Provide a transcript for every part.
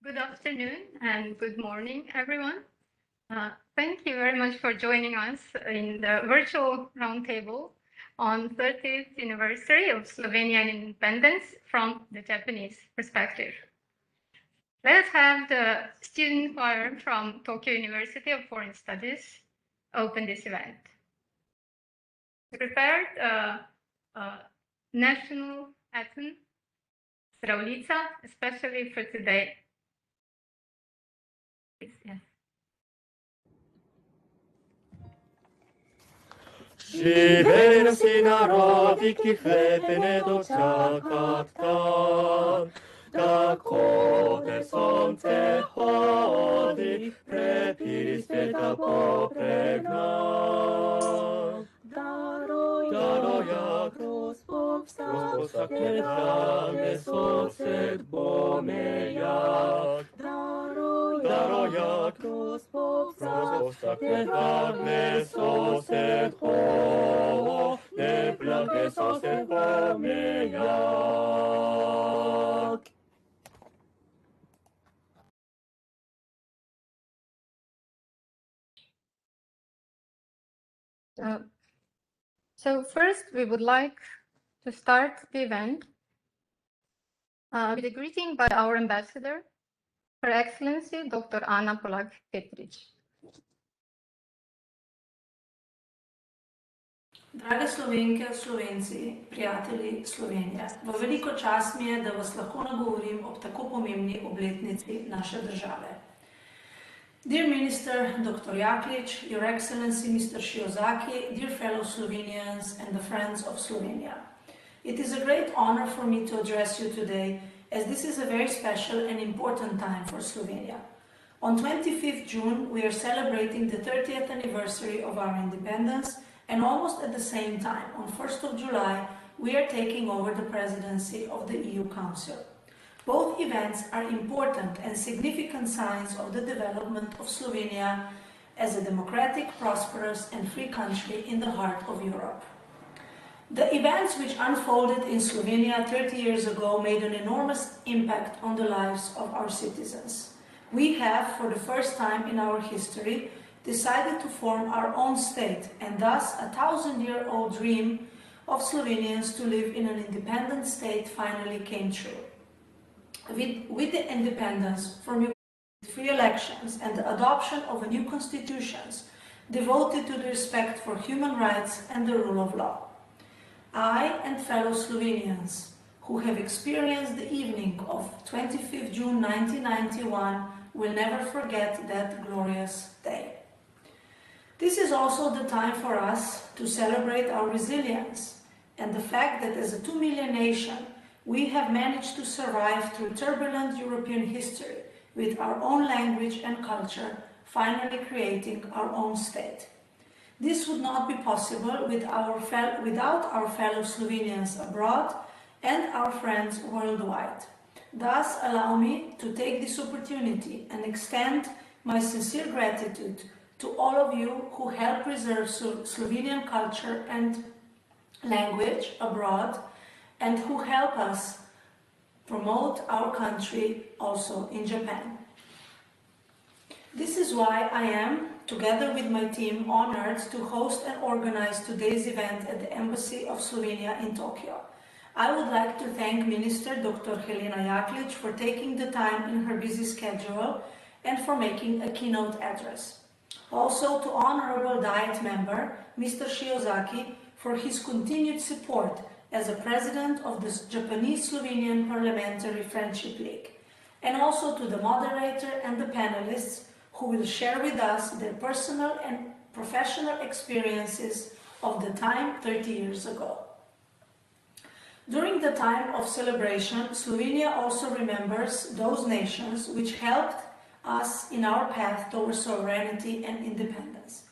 Good afternoon and good morning, everyone. Thank you very much for joining us in the virtual roundtable on 30th anniversary of Slovenian independence from the Japanese perspective. Let's have the student choir from Tokyo University of Foreign Studies open this event. We prepared a national anthem, Zdravljica, especially for today. Yes. Живей си народи, ки хлебе не дочакат как ходе сонце ходи, препири света попрегна. Дароя Господ всяке дане сосед бомеяк. Дароя Господ всяке дане сосед хо, не благе сосед бомеяк. So first, we would like to start the event with a greeting by our ambassador, Her Excellency Dr. Ana Polak-Petrić. Drage Slovenke, Slovenci, prijatelji Slovenije, v veliko čast mi je, da vas lahko nagovorim ob tako pomembni obletnici naše države. Dear Minister Dr. Jaklič, Your Excellency Mr. Shiozaki, dear fellow Slovenians and the friends of Slovenia. It is a great honor for me to address you today, as this is a very special and important time for Slovenia. On 25th June, we are celebrating the 30th anniversary of our independence, and almost at the same time, on 1st of July, we are taking over the presidency of the EU Council. Both events are important and significant signs of the development of Slovenia as a democratic, prosperous and free country in the heart of Europe. The events which unfolded in Slovenia 30 years ago made an enormous impact on the lives of our citizens. We have, for the first time in our history, decided to form our own state, and thus a 1,000-year-old dream of Slovenians to live in an independent state finally came true. With the independence from free elections and the adoption of a new constitution devoted to the respect for human rights and the rule of law. I and fellow Slovenians who have experienced the evening of 25th June 1991 will never forget that glorious day. This is also the time for us to celebrate our resilience and the fact that as a 2 million nation, we have managed to survive through turbulent European history with our own language and culture, finally creating our own state. This would not be possible without our fellow Slovenians abroad and our friends worldwide. Thus, allow me to take this opportunity and extend my sincere gratitude to all of you who help preserve Slovenian culture and language abroad, and who help us promote our country also in Japan. This is why I am, together with my team, honored to host and organize today's event at the Embassy of Slovenia in Tokyo. I would like to thank Minister Dr. Helena Jaklič for taking the time in her busy schedule and for making a keynote address. Also to Honorable Diet Member, Mr. Shiozaki, for his continued support as a president of the Japanese-Slovenian Parliamentary Friendship League, and also to the moderator and the panelists who will share with us their personal and professional experiences of the time 30 years ago. During the time of celebration, Slovenia also remembers those nations which helped us in our path towards sovereignty and independence.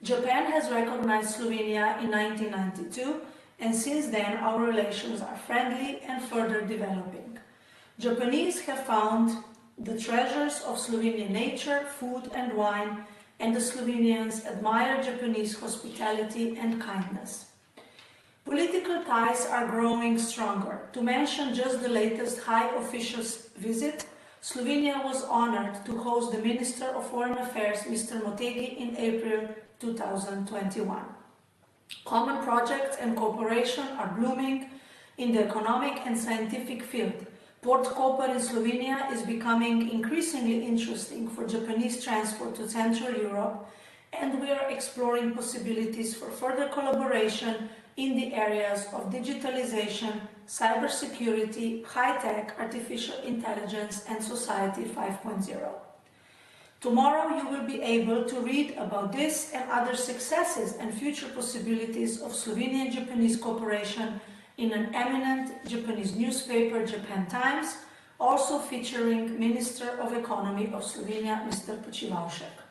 Japan has recognized Slovenia in 1992, and since then our relations are friendly and further developing. Japanese have found the treasures of Slovenian nature, food and wine, and the Slovenians admire Japanese hospitality and kindness. Political ties are growing stronger. To mention just the latest high officials visit, Slovenia was honored to host the Minister of Foreign Affairs, Mr. Motegi, in April 2021. Common projects and cooperation are blooming in the economic and scientific field. Port Koper in Slovenia is becoming increasingly interesting for Japanese transport to Central Europe, and we are exploring possibilities for further collaboration in the areas of digitalization, cybersecurity, high-tech, artificial intelligence, and Society 5.0. Tomorrow you will be able to read about this and other successes and future possibilities of Slovenian Japanese cooperation in an eminent Japanese newspaper, Japan Times, also featuring Minister of Economy of Slovenia, Mr. Počivalšek.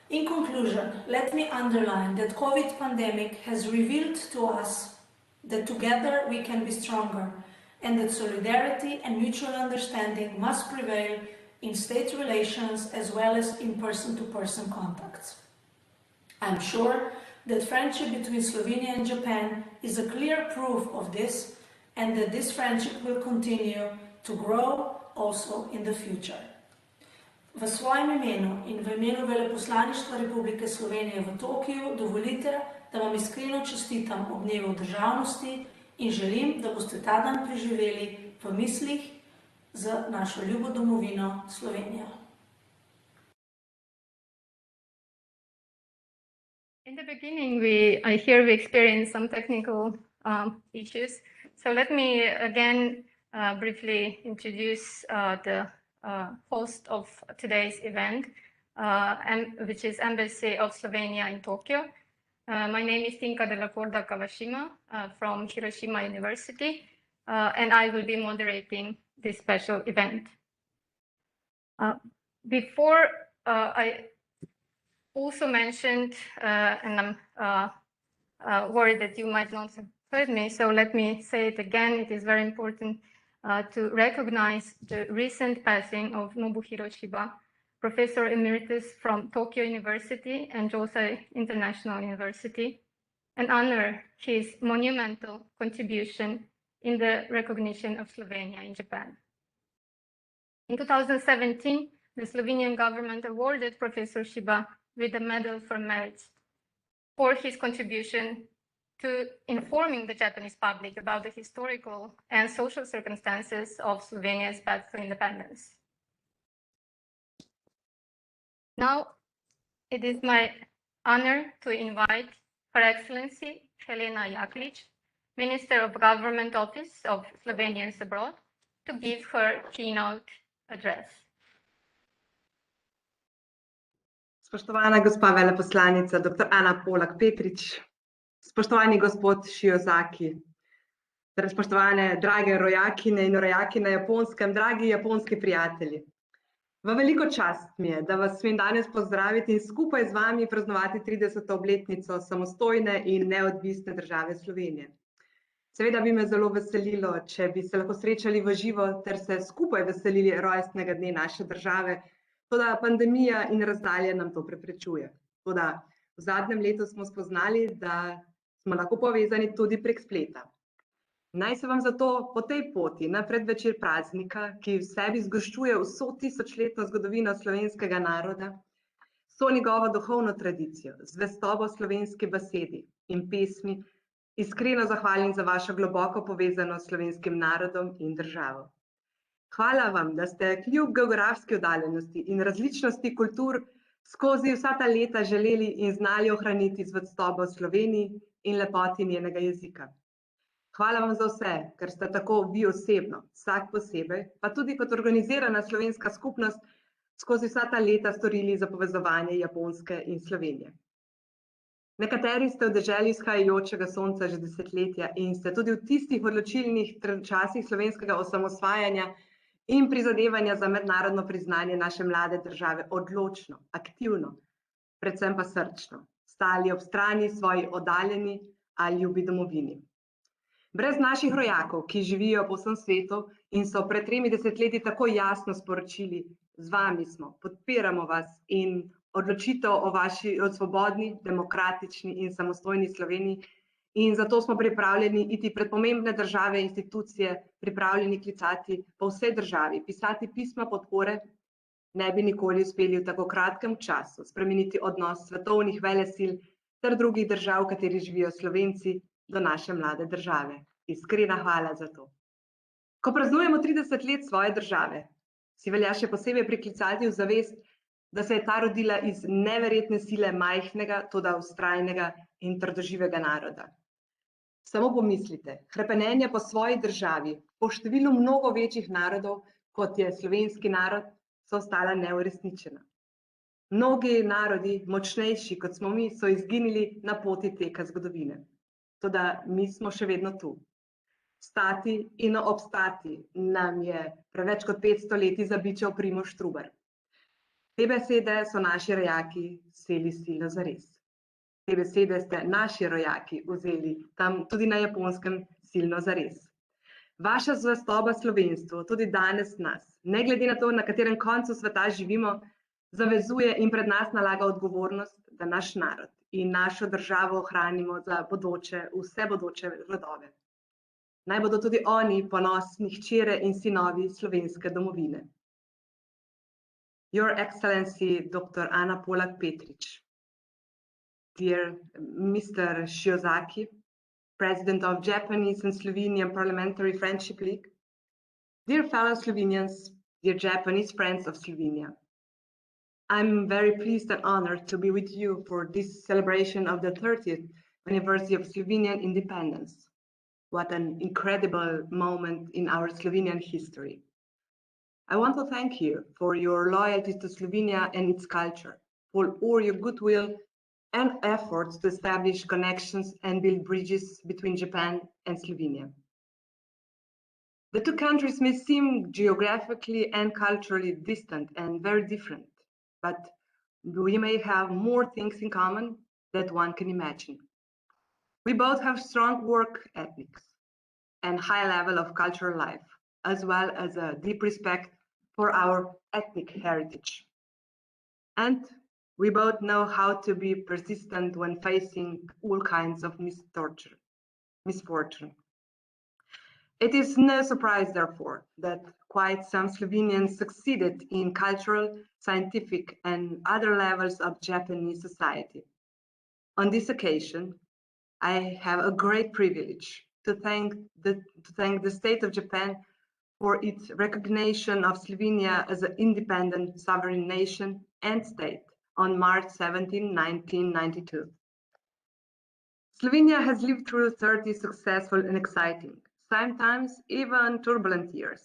In conclusion, let me underline that COVID pandemic has revealed to us that together we can be stronger, and that solidarity and mutual understanding must prevail in state relations as well as in person-to-person contacts. I'm sure that friendship between Slovenia and Japan is a clear proof of this, and that this friendship will continue to grow also in the future. V svojem imenu in v imenu Veleposlaništva Republike Slovenije v Tokiu dovolite, da vam iskreno čestitam ob dnevu državnosti in želim, da boste ta dan preživeli v mislih z našo ljubo domovino Slovenijo. In the beginning, I hear we experienced some technical issues. So let me again briefly introduce the host of today's event, which is Embassy of Slovenia in Tokyo. My name is Tinka de la Corda Kawashima from Hiroshima University, and I will be moderating this special event. Before I also mentioned, and I'm worried that you might not have heard me, so let me say it again. It is very important to recognize the recent passing of Nobuhiro Shiba, Professor Emeritus from Tokyo University and Josei International University, and honor his monumental contribution in the recognition of Slovenia in Japan. In 2017, the Slovenian government awarded Professor Shiba with a Medal for Merit for his contribution to informing the Japanese public about the historical and social circumstances of Slovenia's path to independence. Now, it is my honor to invite Her Excellency Helena Jaklič, Minister of Government Office of Slovenians Abroad, to give her keynote address. Spoštovana gospa veleposlanica, dr. Ana Polak-Petrič, spoštovani gospod Shiozaki, spoštovane drage rojakine in rojaki na Japonskem, dragi japonski prijatelji. V veliko čast mi je, da vas smem danes pozdraviti in skupaj z vami praznovati 30. obletnico samostojne in neodvisne države Slovenije. Seveda bi me zelo veselilo, če bi se lahko srečali v živo ter se skupaj veselili rojstnega dne naše države, toda pandemija in razdalje nam to preprečuje. Toda v zadnjem letu smo spoznali, da smo lahko povezani tudi prek spleta. Naj se vam zato po tej poti na predvečer praznika, ki v sebi zgoščuje vso tisočletno zgodovino slovenskega naroda, so njegovo duhovno tradicijo, zvestobo slovenski besedi in pesmi, iskreno zahvalim za vašo globoko povezanost s slovenskim narodom in državo. Hvala vam, da ste kljub geografski oddaljenosti in različnosti kultur skozi vsa ta leta želeli in znali ohraniti zvestobo Sloveniji in lepoti njenega jezika. Hvala vam za vse, ker ste tako vi osebno, vsak posebej, pa tudi kot organizirana slovenska skupnost skozi vsa ta leta storili za povezovanje Japonske in Slovenije. Nekateri ste v deželi vzhajajočega sonca že desetletja in ste tudi v tistih odločilnih časih slovenskega osamosvajanja in prizadevanja za mednarodno priznanje naše mlade države odločno, aktivno, predvsem pa srčno, stali ob strani svoji oddaljeni ali ljubi domovini. Brez naših rojakov, ki živijo po vsem svetu in so pred 3 desetletji tako jasno sporočili, z vami smo, podpiramo vas in odločitev o vaši svobodni, demokratični in samostojni Sloveniji In zato smo pripravljeni iti pred pomembne države, institucije, pripravljeni klicati po vsej državi, pisati pisma podpore, ne bi nikoli uspeli v tako kratkem času spremeniti odnos svetovnih velesil ter drugih držav, v kateri živijo Slovenci, do naše mlade države. Iskrena hvala za to. Ko praznujemo 30 let svoje države, si velja še posebej priklicati v zavest, da se je ta rodila iz neverjetne sile majhnega, toda vztrajnega in trdoživega naroda. Samo pomislite, hrepenenje po svoji državi, po številu mnogo večjih narodov, kot je slovenski narod, so ostala neuresničena. Mnogi narodi, močnejši kot smo mi, so izginili na poti teka zgodovine. Toda mi smo še vedno tu. Stati in obstati nam je preveč kot 500 leti zabičal Primož Trubar. Te besede so naši rojaki vzeli silo zares. Te besede ste naši rojaki vzeli tam tudi na Japonskem silno zares. Vaša zvestoba slovenstvu tudi danes nas, ne glede na to, na katerem koncu sveta živimo, zavezuje in pred nas nalaga odgovornost, da naš narod in našo državo ohranimo za vse bodoče rodove. Naj bodo tudi oni ponosni hčere in sinovi slovenske domovine. Your Excellency Dr. Ana Polak-Petrić, dear Mr. Shiozaki, President of Japanese and Slovenian Parliamentary Friendship League, dear fellow Slovenians, dear Japanese friends of Slovenia, I'm very pleased and honored to be with you for this celebration of the 30th Anniversary of Slovenian Independence. What an incredible moment in our Slovenian history. I want to thank you for your loyalty to Slovenia and its culture, for all your goodwill and efforts to establish connections and build bridges between Japan and Slovenia. The two countries may seem geographically and culturally distant and very different, but we may have more things in common than one can imagine. We both have strong work ethics and high level of cultural life, as well as a deep respect for our ethnic heritage. And we both know how to be persistent when facing all kinds of misfortune. It is no surprise, therefore, that quite some Slovenians succeeded in cultural, scientific, and other levels of Japanese society. On this occasion, I have a great privilege to thank the State of Japan for its recognition of Slovenia as an independent sovereign nation and state on March 17, 1992. Slovenia has lived through 30 successful and exciting, sometimes even turbulent years.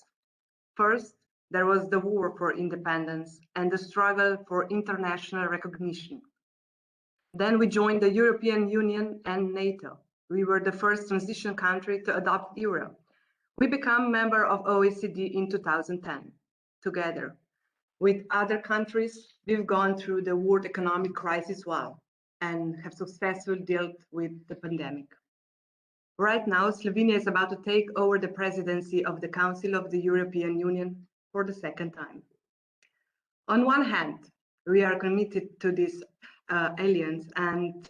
First, there was the war for independence and the struggle for international recognition. Then we joined the European Union and NATO. We were the first transition country to adopt euro. We became a member of OECD in 2010. Together with other countries, we've gone through the world economic crisis well and have successfully dealt with the pandemic. Right now, Slovenia is about to take over the presidency of the Council of the European Union for the second time. On one hand, we are committed to this alliance, and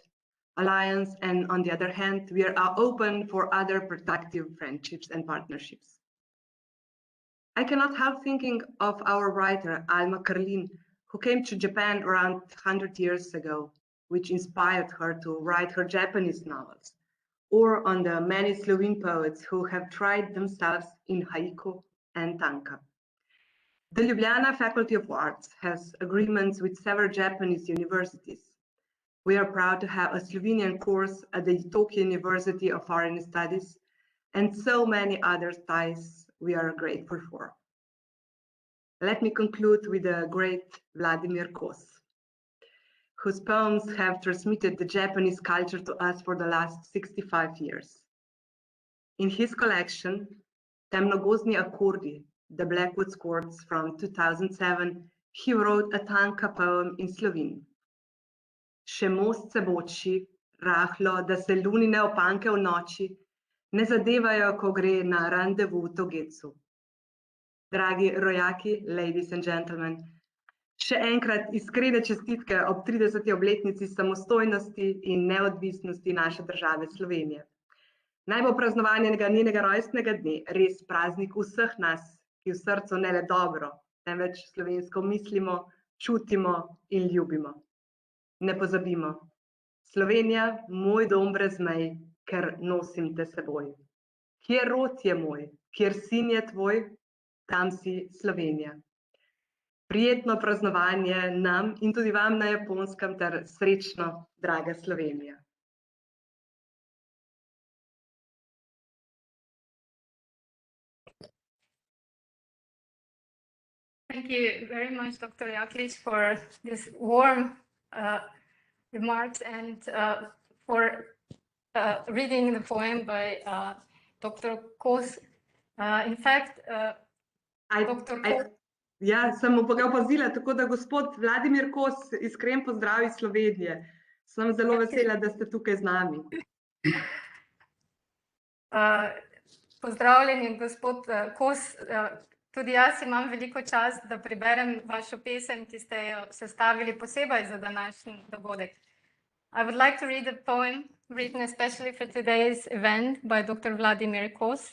on the other hand, we are open for other productive friendships and partnerships. I cannot help thinking of our writer, Alma Karlin, who came to Japan around 100 years ago, which inspired her to write her Japanese novels, or on the many Slovene poets who have tried themselves in haiku and tanka. The Ljubljana Faculty of Arts has agreements with several Japanese universities. We are proud to have a Slovenian course at the Tokyo University of Foreign Studies and so many other ties we are grateful for. Let me conclude with the great Vladimir Kos, whose poems have transmitted the Japanese culture to us for the last 65 years. In his collection, Temnogozni Akordi, the Blackwood Chords from 2007, he wrote a tanka poem in Slovene. Še most se boči, rahlo, da se lunine opanke v noči ne zadevajo, ko gre na randevu v Togetsu. Dragi rojaki, ladies and gentlemen, še enkrat iskrene čestitke ob 30. obletnici samostojnosti in neodvisnosti naše države Slovenije. Naj bo praznovanje njenega rojstnega dne res praznik vseh nas, ki v srcu ne le dobro, temveč slovensko mislimo, čutimo in ljubimo. Ne pozabimo, Slovenija, moj dom brez mej, ker nosim te seboj. Kjer rod je moj, kjer sin je tvoj, tam si Slovenija. Prijetno praznovanje nam in tudi vam na Japonskem ter srečno, draga Slovenija. Thank you very much, Dr. Jaklič, for this warm remarks and for reading the poem by Dr. Kos. In fact, Dr. Kos. Ja, sem ga opazila, tako da gospod Vladimir Kos, iskren pozdrav iz Slovenije. Sem zelo vesela, da ste tukaj z nami. Pozdravljeni, gospod Kos. Tudi jaz imam veliko čast, da preberem vašo pesem, ki ste jo sestavili posebej za današnji dogodek. I would like to read a poem written especially for today's event by Dr. Vladimir Kos,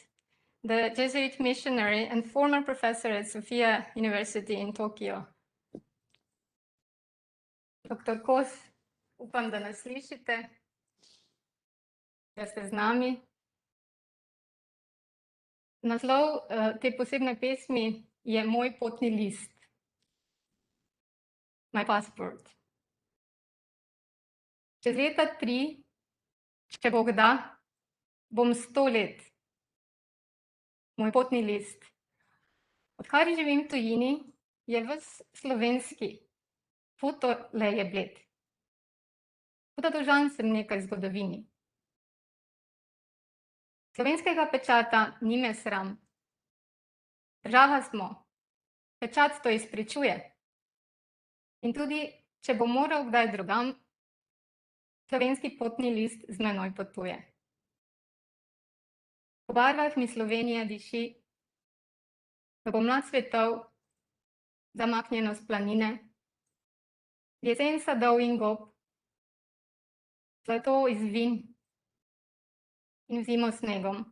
the Jesuit missionary and former professor at Sophia University in Tokyo. Dr. Kos, upam, da nas slišite, da ste z nami. Naslov te posebne pesmi je Moj potni list. My passport. Čez leta 3, če Bog da, bom 100 let. Moj potni list. Odkar živim v tujini, je ves slovenski, foto le je bled. Toda dolžan sem nekaj zgodovini. Slovenskega pečata ni me sram. Država smo, pečat to izpričuje. In tudi, če bo moral kdaj drugam, slovenski potni list z menoj potuje. Po barvah mi Slovenija diši, da bo mlad svetov, zamaknjeno s planine, jesen sadov in gob, zlato iz vin in zimo snegom,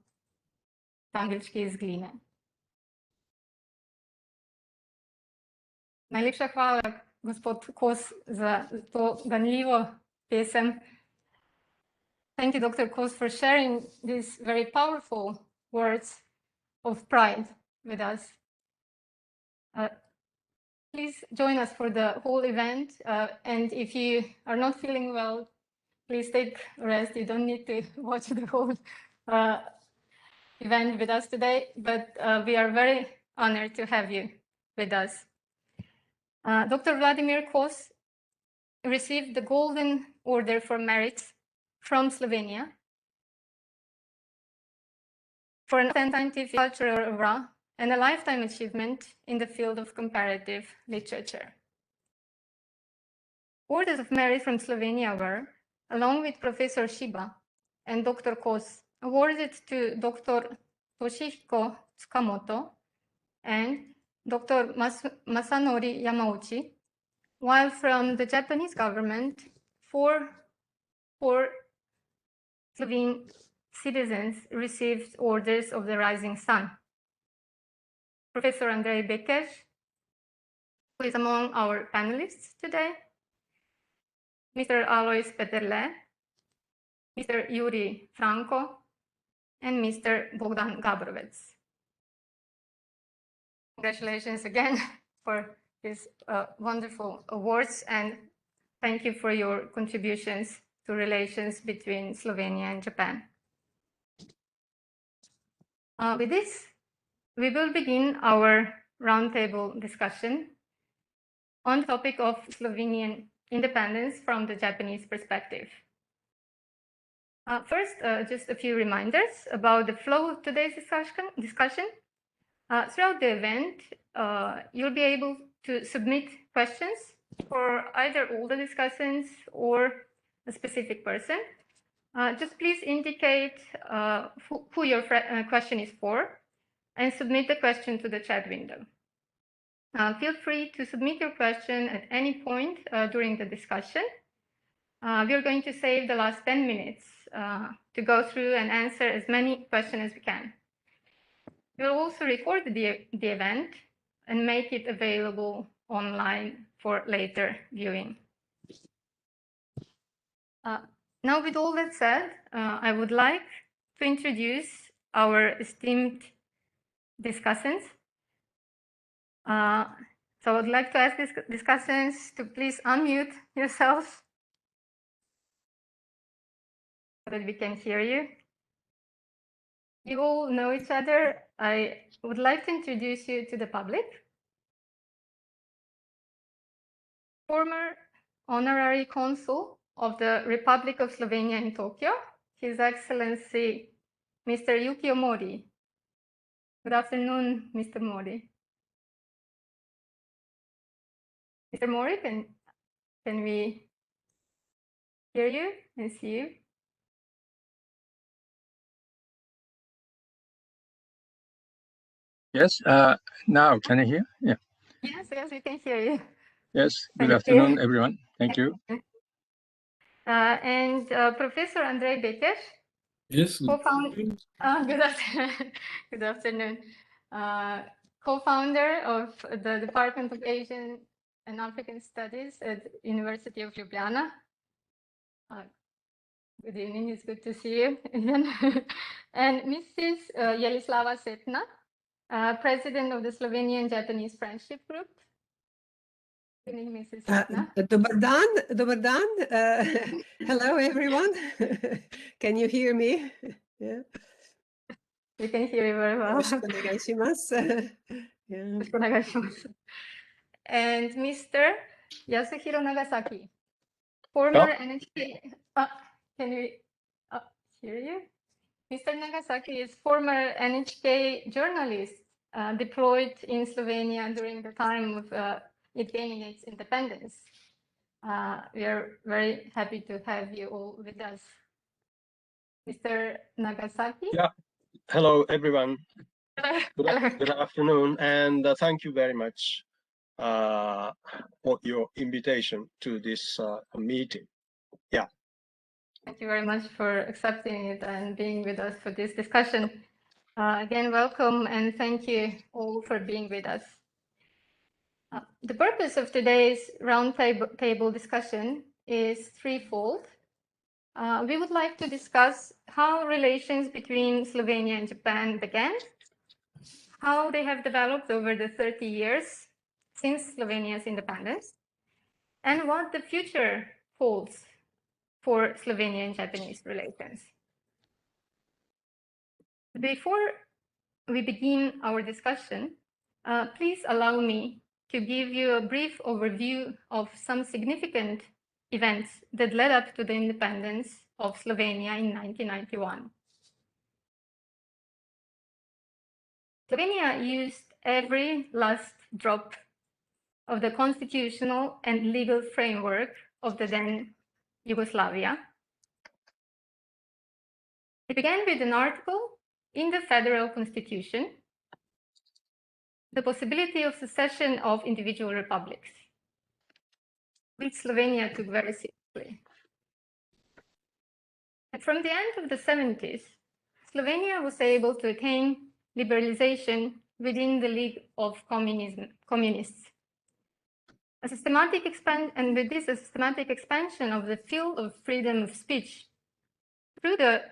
angelčki iz gline. Najlepša hvala, gospod Kos, za to ganljivo pesem. Thank you, Dr. Kos, for sharing these very powerful words of pride with us. Please join us for the whole event, and if you are not feeling well, please take a rest. You don't need to watch the whole event with us today, but we are very honored to have you with us. Dr. Vladimir Kos received the Golden Order for Merit from Slovenia for an scientific cultural aura and a lifetime achievement in the field of comparative literature. Orders of Merit from Slovenia were, along with Professor Shiba and Dr. Kos, awarded to Dr. Toshihiko Tsukamoto and Dr. Masanori Yamauchi, while from the Japanese government, four Slovene citizens received Orders of the Rising Sun. Professor Andrei Bekes, who is among our panelists today, Mr. Alois Peterle, Mr. Yuri Franco, and Mr. Bogdan Gabrovec. Congratulations again for these wonderful awards, and thank you for your contributions to relations between Slovenia and Japan. With this, we will begin our roundtable discussion on the topic of Slovenian independence from the Japanese perspective. First, just a few reminders about the flow of today's discussion. Throughout the event, you'll be able to submit questions for either all the discussants or a specific person. Just please indicate who your question is for and submit the question to the chat window. Feel free to submit your question at any point during the discussion. We're going to save the last 10 minutes to go through and answer as many questions as we can. We'll also record the event and make it available online for later viewing. Now, with all that said, I would like to introduce our esteemed discussants. So I would like to ask discussants to please unmute yourselves so that we can hear you. You all know each other. I would like to introduce you to the public. Former Honorary Consul of the Republic of Slovenia in Tokyo, His Excellency Mr. Yukio Mori. Good afternoon, Mr. Mori. Mr. Mori, can we hear you and see you? Yes, now can I hear? Yeah. Yes, we can hear you. Yes, good Thank afternoon, you. everyone. Thank you. And Professor Andrei Beker, Yes. co-founder. Good afternoon. Good afternoon. Co-founder of the Department of Asian and African Studies at University of Ljubljana. Good evening. It's good to see you again. And Mrs. Jelislava Setna, President of the Slovenian and Japanese Friendship Group. Good evening, Mrs. Setna. Dobar dan. Hello, everyone. Can you hear me? Yeah. We can hear you very well. よろしくお願いします。Yeah. And Mr. Yasuhiro Nagasaki, former NHK. Can we hear you? Mr. Nagasaki is former NHK journalist deployed in Slovenia during the time of it gaining its independence. We are very happy to have you all with us. Mr. Nagasaki? Yeah. Hello, everyone. Hello. Good afternoon, and thank you very much for your invitation to this meeting. Yeah. Thank you very much for accepting it and being with us for this discussion. Again, welcome and thank you all for being with us. The purpose of today's roundtable discussion is threefold. We would like to discuss how relations between Slovenia and Japan began, how they have developed over the 30 years since Slovenia's independence, and what the future holds for Slovenian and Japanese relations. Before we begin our discussion, please allow me to give you a brief overview of some significant events that led up to the independence of Slovenia in 1991. Slovenia used every last drop of the constitutional and legal framework of the then Yugoslavia. It began with an article in the Federal Constitution, the possibility of secession of individual republics, which Slovenia took very seriously. And from the end of the 70s, Slovenia was able to attain liberalization within the League of Communists. A systematic expansion of the field of freedom of speech through the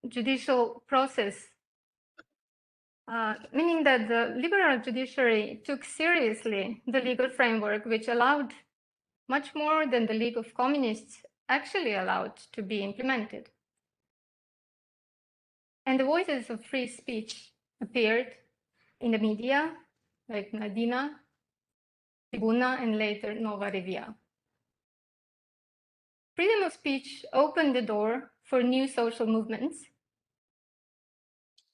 judicial process, meaning that the liberal judiciary took seriously the legal framework, which allowed much more than the League of Communists actually allowed to be implemented. And the voices of free speech appeared in the media, like Mladina, Tribuna, and later Nova Revija. Freedom of speech opened the door for new social movements,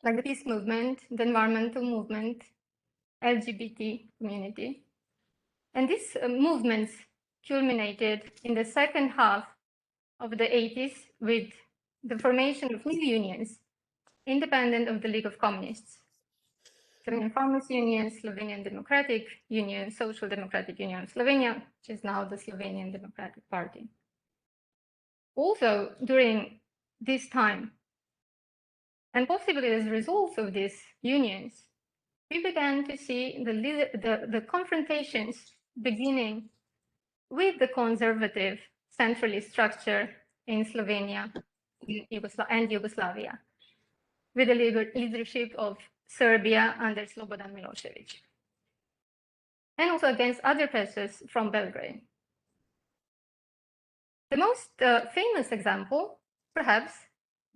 like the peace movement, the environmental movement, LGBT community. And these movements culminated in the second half of the 80s with the formation of new unions, independent of the League of Communists. Slovenian Farmers Union, Slovenian Democratic Union, Social Democratic Union of Slovenia, which is now the Slovenian Democratic Party. Also, during this time, and possibly as a result of these unions, we began to see the confrontations beginning with the conservative centralist structure in Slovenia and Yugoslavia, with the leadership of Serbia under Slobodan Milosevic, and also against other pressures from Belgrade. The most famous example, perhaps,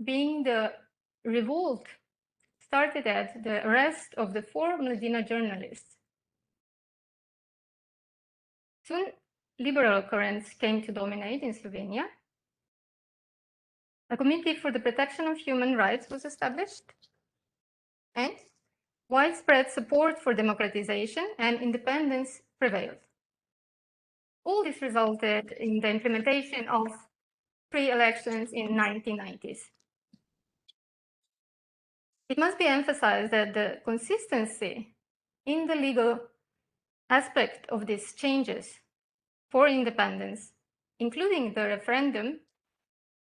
being the revolt started at the arrest of the 4 Mladina journalists. Soon, liberal currents came to dominate in Slovenia. A committee for the protection of human rights was established, and widespread support for democratization and independence prevailed. All this resulted in the implementation of free elections in 1990s. It must be emphasized that the consistency in the legal aspect of these changes for independence, including the referendum,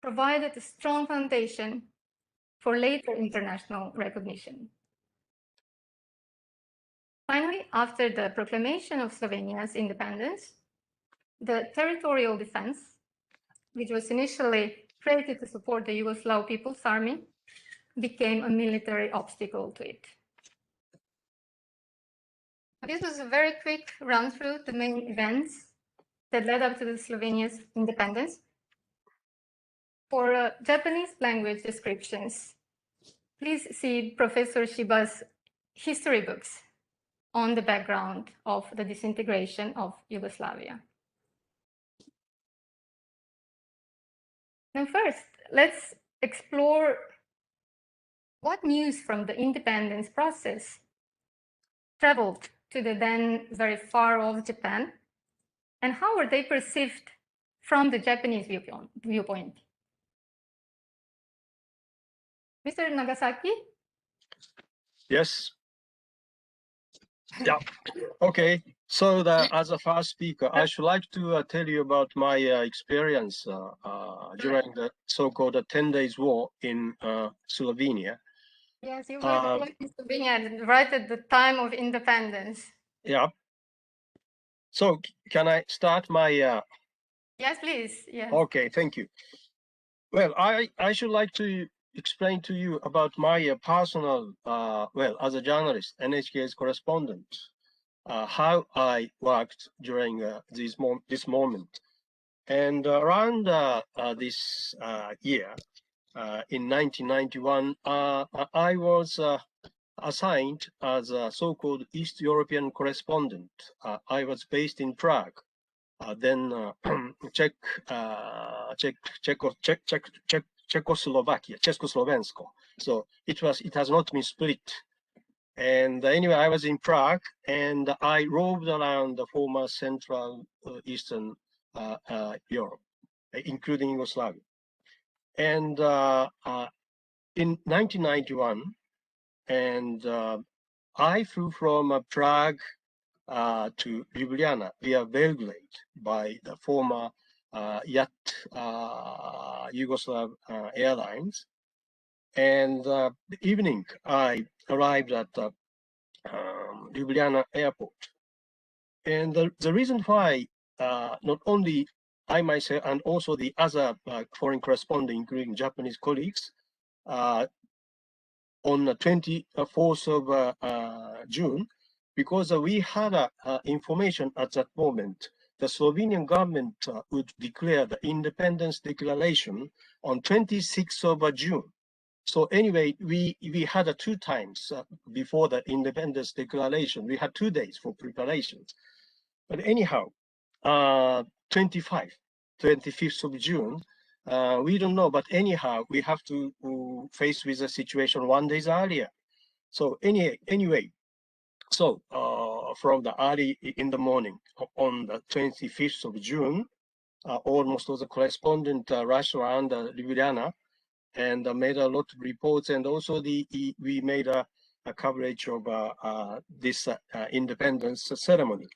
provided a strong foundation for later international recognition. Finally, after the proclamation of Slovenia's independence, the territorial defense, which was initially created to support the Yugoslav People's Army, became a military obstacle to it. This was a very quick run through the main events that led up to the Slovenia's independence. For Japanese language descriptions, please see Professor Shiba's history books on the background of the disintegration of Yugoslavia. Now first, let's explore what news from the independence process traveled to the then very far-off Japan, and how were they perceived from the Japanese viewpoint? Mr. Nagasaki? Yes. Yeah. Okay. So as a first speaker, I should like to tell you about my experience during the so-called 10 days war in Slovenia. Yes, you were in Slovenia right at the time of independence. Yeah. So can I start my... Yes, please. Yes. Okay, thank you. Well, I should like to explain to you about my personal, well, as a journalist, NHK's correspondent, how I worked during this moment. And around this year, in 1991, I was assigned as a so-called East European correspondent. I was based in Prague, then Czechoslovensko. So it has not been split. And anyway, I was in Prague, and I roved around the former Central Eastern Europe, including Yugoslavia. And in 1991, and I flew from Prague to Ljubljana via Belgrade by the former YAT Yugoslav Airlines. And the evening, I arrived at Ljubljana airport. And the reason why not only I myself and also the other foreign correspondents, including Japanese colleagues, on the 24th of June, because we had information at that moment, the Slovenian government would declare the independence declaration on 26th of June. So anyway, we had 2 times before the independence declaration. We had 2 days for preparations. But anyhow, 25th of June, we don't know, but anyhow, we have to face with the situation 1 day earlier. So anyway, so from the early in the morning on the 25th of June, almost all the correspondent rushed around Ljubljana and made a lot of reports, and also we made a coverage of this independence ceremony.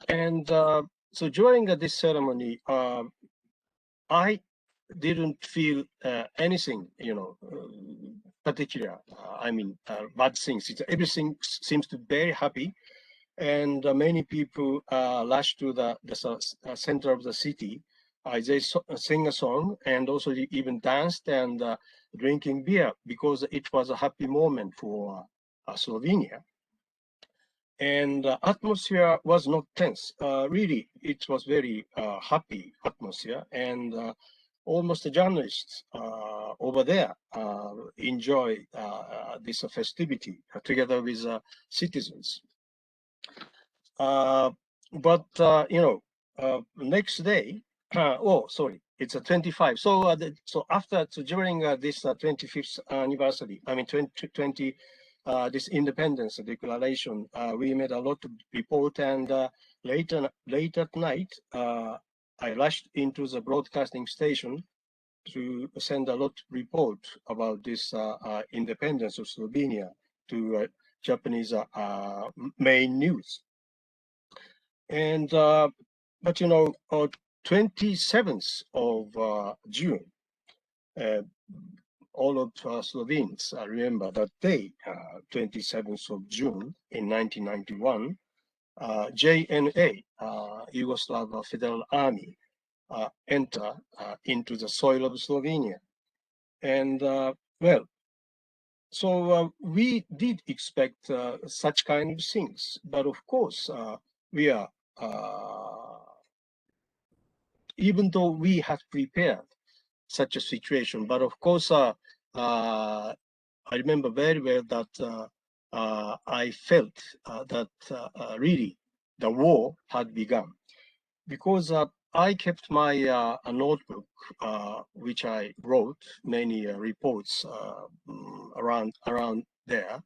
And so during this ceremony, I didn't feel anything, particular. Bad things. Everything seems to be very happy, and many people rushed to the center of the city. They sing a song and also even danced and drinking beer because it was a happy moment for Slovenia. And atmosphere was not tense. Really, it was very happy atmosphere, and almost the journalists over there enjoy this festivity together with citizens. But next day, it's a 25. So during this 25th anniversary, 2020. This independence declaration, we made a lot of report, and late at night, I rushed into the broadcasting station to send a lot of report about this independence of Slovenia to Japanese main news. And but 27th of June. All of Slovenes remember that day, 27th of June in 1991, JNA, Yugoslav Federal Army, enter into the soil of Slovenia. And so we did expect such kind of things, but of course we are, even though we had prepared such a situation, but of course I remember very well that I felt that really the war had begun, because I kept my notebook, which I wrote many reports around there.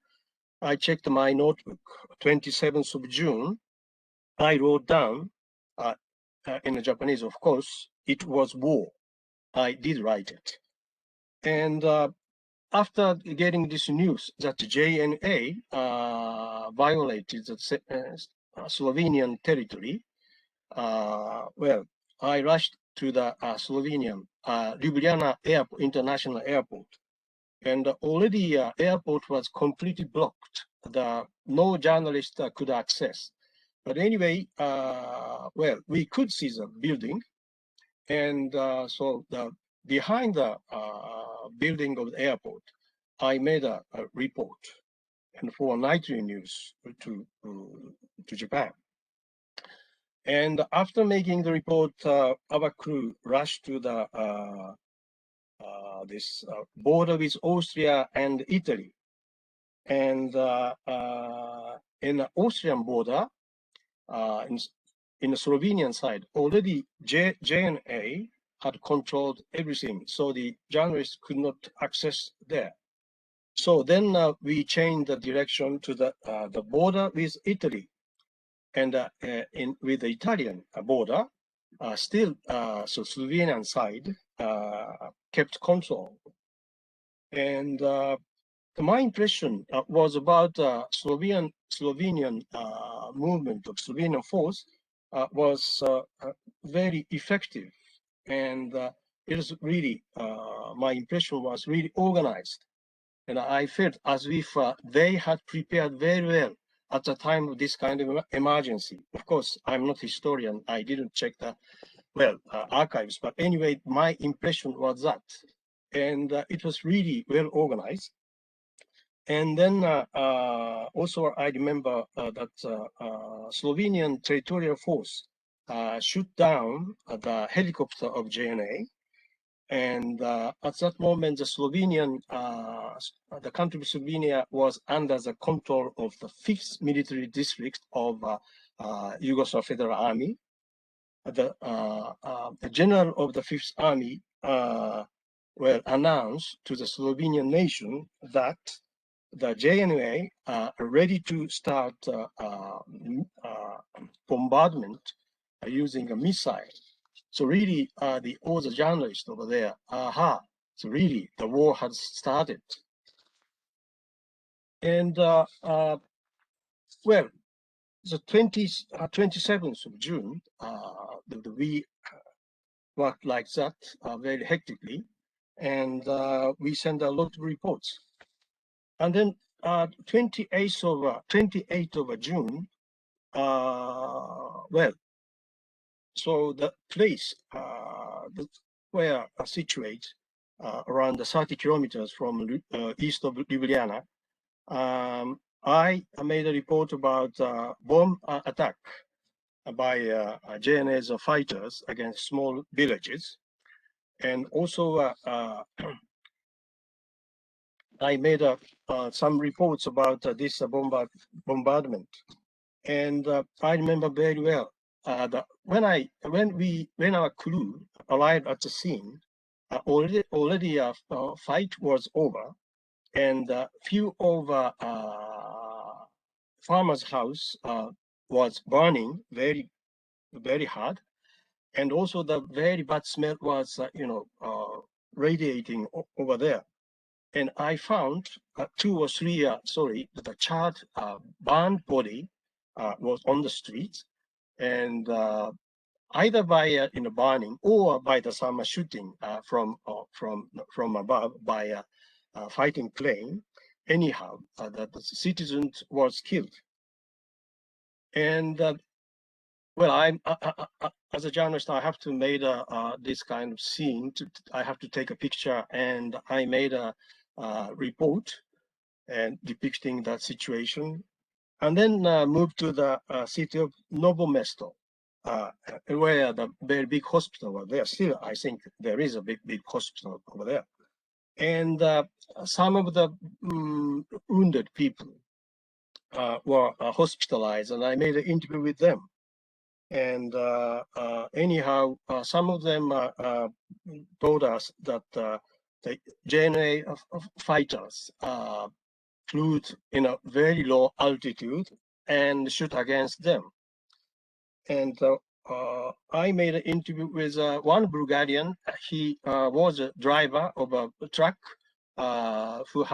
I checked my notebook. 27th of June, I wrote down in Japanese, of course, it was war. I did write it. And after getting this news that JNA violated the Slovenian territory, I rushed to the Slovenian Ljubljana Airport, International Airport, and already airport was completely blocked. No journalist could access. But anyway, we could see the building, and so behind the building of the airport, I made a report, and for nightly news to Japan. And after making the report, our crew rushed to the this border with Austria and Italy. And in the Austrian border, in the Slovenian side, already JNA had controlled everything, so the journalists could not access there. So then we changed the direction to the border with Italy, and with the Italian border, still so Slovenian side kept control. And my impression was about Slovenian movement of Slovenian force was very effective, and it is really my impression was really organized, and I felt as if they had prepared very well at the time of this kind of emergency. Of course, I'm not a historian. I didn't check the archives, but anyway, my impression was that, and it was really well organized. And then also I remember that Slovenian territorial force shoot down the helicopter of JNA. And at that moment, the Slovenian, the country of Slovenia was under the control of the 5th military district of Yugoslav Federal Army. The general of the 5th Army announced to the Slovenian nation that the JNA are ready to start bombardment using a missile. So really, all the journalists over there, so really the war has started. And the 27th of June, worked like that very hectically, and we sent a lot of reports. And then 28th of June, well, so the place where situate around 30 kilometers from east of Ljubljana, I made a report about bomb attack by JNA's fighters against small villages. And also I made some reports about this bombardment. And I remember very well that when our crew arrived at the scene, already a fight was over, and few of farmers' house was burning very, very hard, and also the very bad smell was, radiating over there. And I found 2 or 3, the charred, burned body was on the streets, and either by burning or by some shooting from above by a fighting plane. Anyhow, that the citizens was killed. And well, I'm as a journalist, I have to make this kind of scene. I have to take a picture, and I made a report and depicting that situation, and then moved to the city of Novo Mesto, where the very big hospital was there. Still, I think there is a big hospital over there, and some of the wounded people were hospitalized, and I made an interview with them. And anyhow, some of them told us that the JNA fighters flew in a very low altitude and shoot against them. And I made an interview with one Bulgarian. He was a driver of a truck who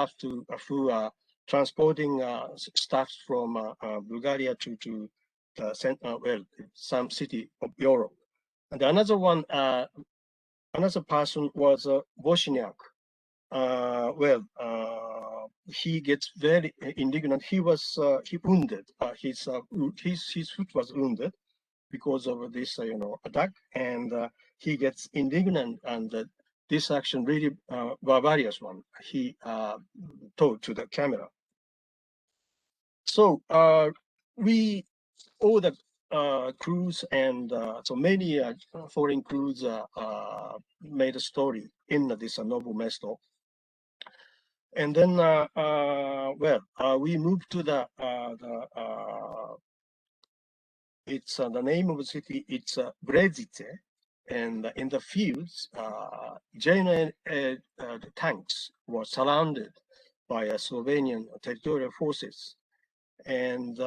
transporting stuff from Bulgaria to some city of Europe. And another one, another person was Bosniak. He gets very indignant. He wounded. His foot was wounded because of this, attack, and he gets indignant. And this action really barbarous one. He told to the camera. So we all the crews and so many foreign crews made a story in this Novo Mesto. And then, we moved to it's the name of the city, it's Brezice. And in the fields, JNA tanks were surrounded by Slovenian territorial forces. And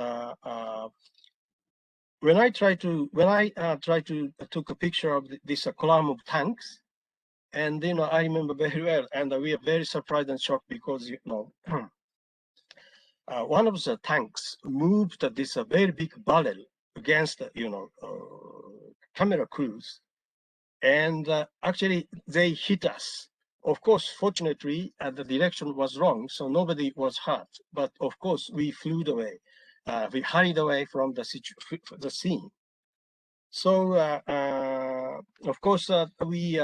when I try to took a picture of this column of tanks, and I remember very well, and we are very surprised and shocked because one of the tanks moved this very big barrel against camera crews, and actually they hit us. Of course, fortunately, the direction was wrong, so nobody was hurt. But of course, we flew away. We hurried away from the scene. So, of course, we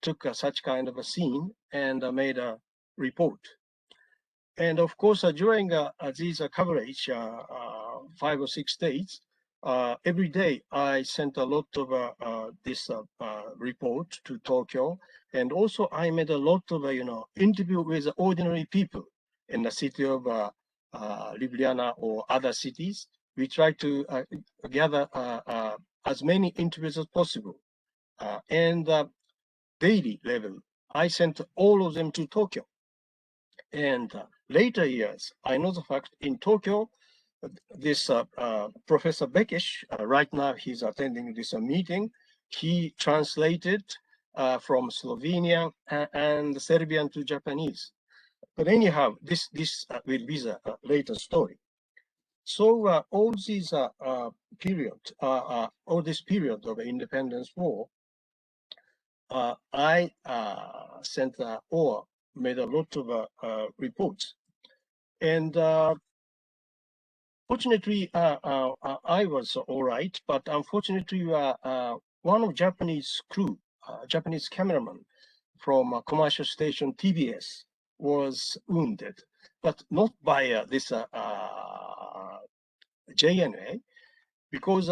took such kind of a scene and made a report. And of course, during these coverage, 5 or 6 days, every day I sent a lot of this report to Tokyo, and also I made a lot of interview with ordinary people in the city of Ljubljana or other cities. We try to gather as many interviews as possible, and daily level I sent all of them to Tokyo. And later years, I know the fact in Tokyo, this Professor Bekesh, right now he's attending this meeting. He translated from Slovenian and Serbian to Japanese. But anyhow, this will be the later story. So all these all this period of the independence war, I sent or made a lot of reports, and fortunately I was all right, but unfortunately one of Japanese crew, Japanese cameraman from a commercial station TBS was wounded, but not by this JNA, because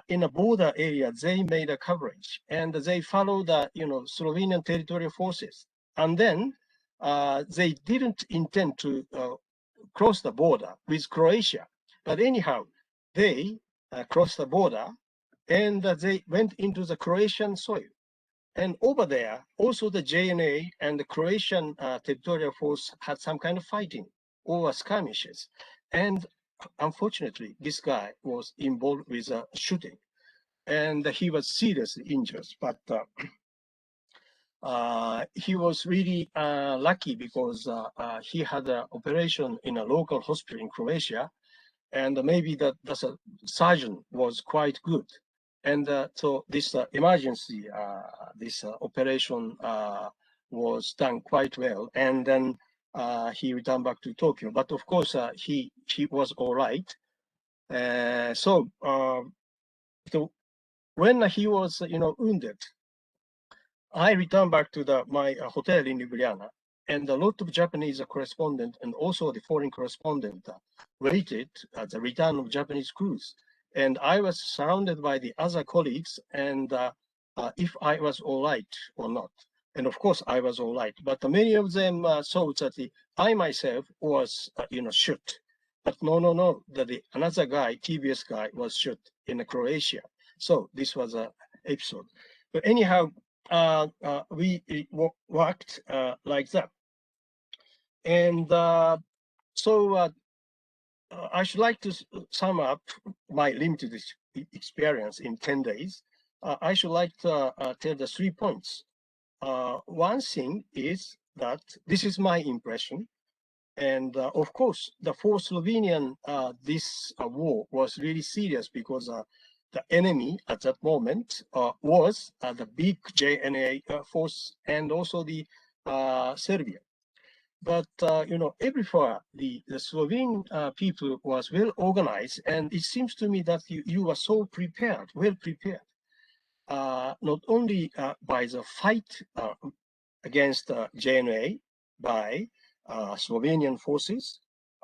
in a border area they made a coverage and they followed the Slovenian territorial forces, and then they didn't intend to cross the border with Croatia, but anyhow they crossed the border and they went into the Croatian soil. And over there, also the JNA and the Croatian territorial force had some kind of fighting or skirmishes. And unfortunately, this guy was involved with a shooting, and he was seriously injured. But he was really lucky because he had an operation in a local hospital in Croatia, and maybe the surgeon was quite good. And so this emergency, this operation was done quite well. And then he returned back to Tokyo. But of course, he was all right. So when he was, wounded, I returned back to my hotel in Ljubljana, and a lot of Japanese correspondents and also the foreign correspondent waited at the return of Japanese crews. And I was surrounded by the other colleagues, and if I was all right or not. And of course, I was all right. But many of them thought that I myself was, shot. But no, another guy, TBS guy, was shot in Croatia. So this was an episode. But anyhow, we worked like that. And so I should like to sum up my limited experience in 10 days. I should like to tell the 3 points. One thing is that this is my impression. And of course, for Slovenian, this war was really serious because the enemy at that moment was the big JNA force and also the Serbia. But everywhere the Slovene people was well organized, and it seems to me that you were so prepared, well prepared, not only by the fight against JNA by Slovenian forces,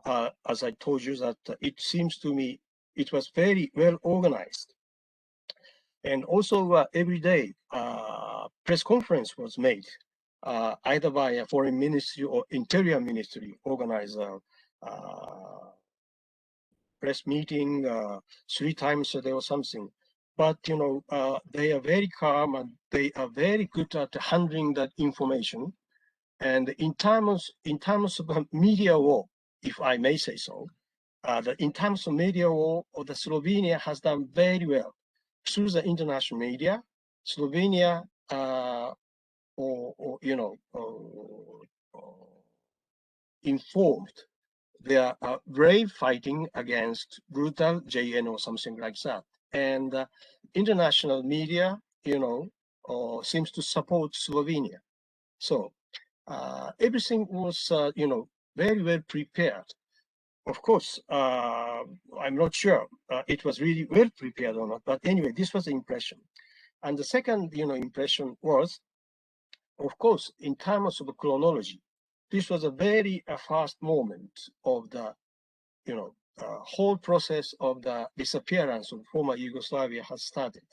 as I told you, that it seems to me it was very well organized. And also every day press conference was made, either by a foreign ministry or interior ministry organized press meeting 3 times a day or something. But they are very calm and they are very good at handling that information. And in terms of media war, if I may say so, in terms of media war, the Slovenia has done very well through the international media. Slovenia, informed their brave fighting against brutal JN or something like that. And international media, seems to support Slovenia. So everything was, very well prepared. Of course, I'm not sure it was really well prepared or not, but anyway, this was the impression. And the second, impression was, of course, in terms of chronology, this was a very fast moment of the, whole process of the disappearance of former Yugoslavia has started.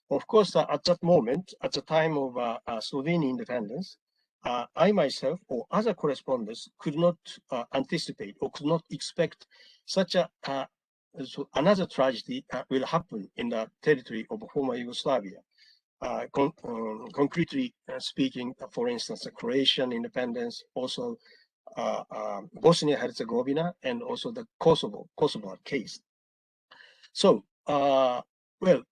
Of course, at that moment, at the time of Slovenian independence, I myself or other correspondents could not anticipate or could not expect such another tragedy will happen in the territory of former Yugoslavia. Concretely speaking, for instance, the Croatian independence, also Bosnia-Herzegovina, and also the Kosovo case. So, well,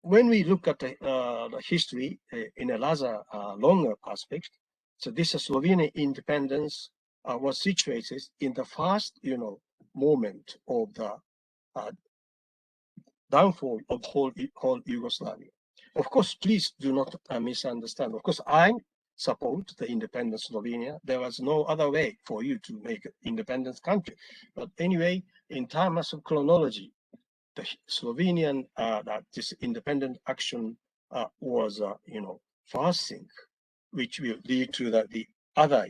when we look at the history in a rather longer aspect, so this Slovenian independence was situated in the first, moment of the downfall of whole Yugoslavia. Of course, please do not misunderstand. Of course, I support the independent Slovenia. There was no other way for you to make an independent country. But anyway, in terms of chronology, the Slovenian this independent action was first thing which will lead to the other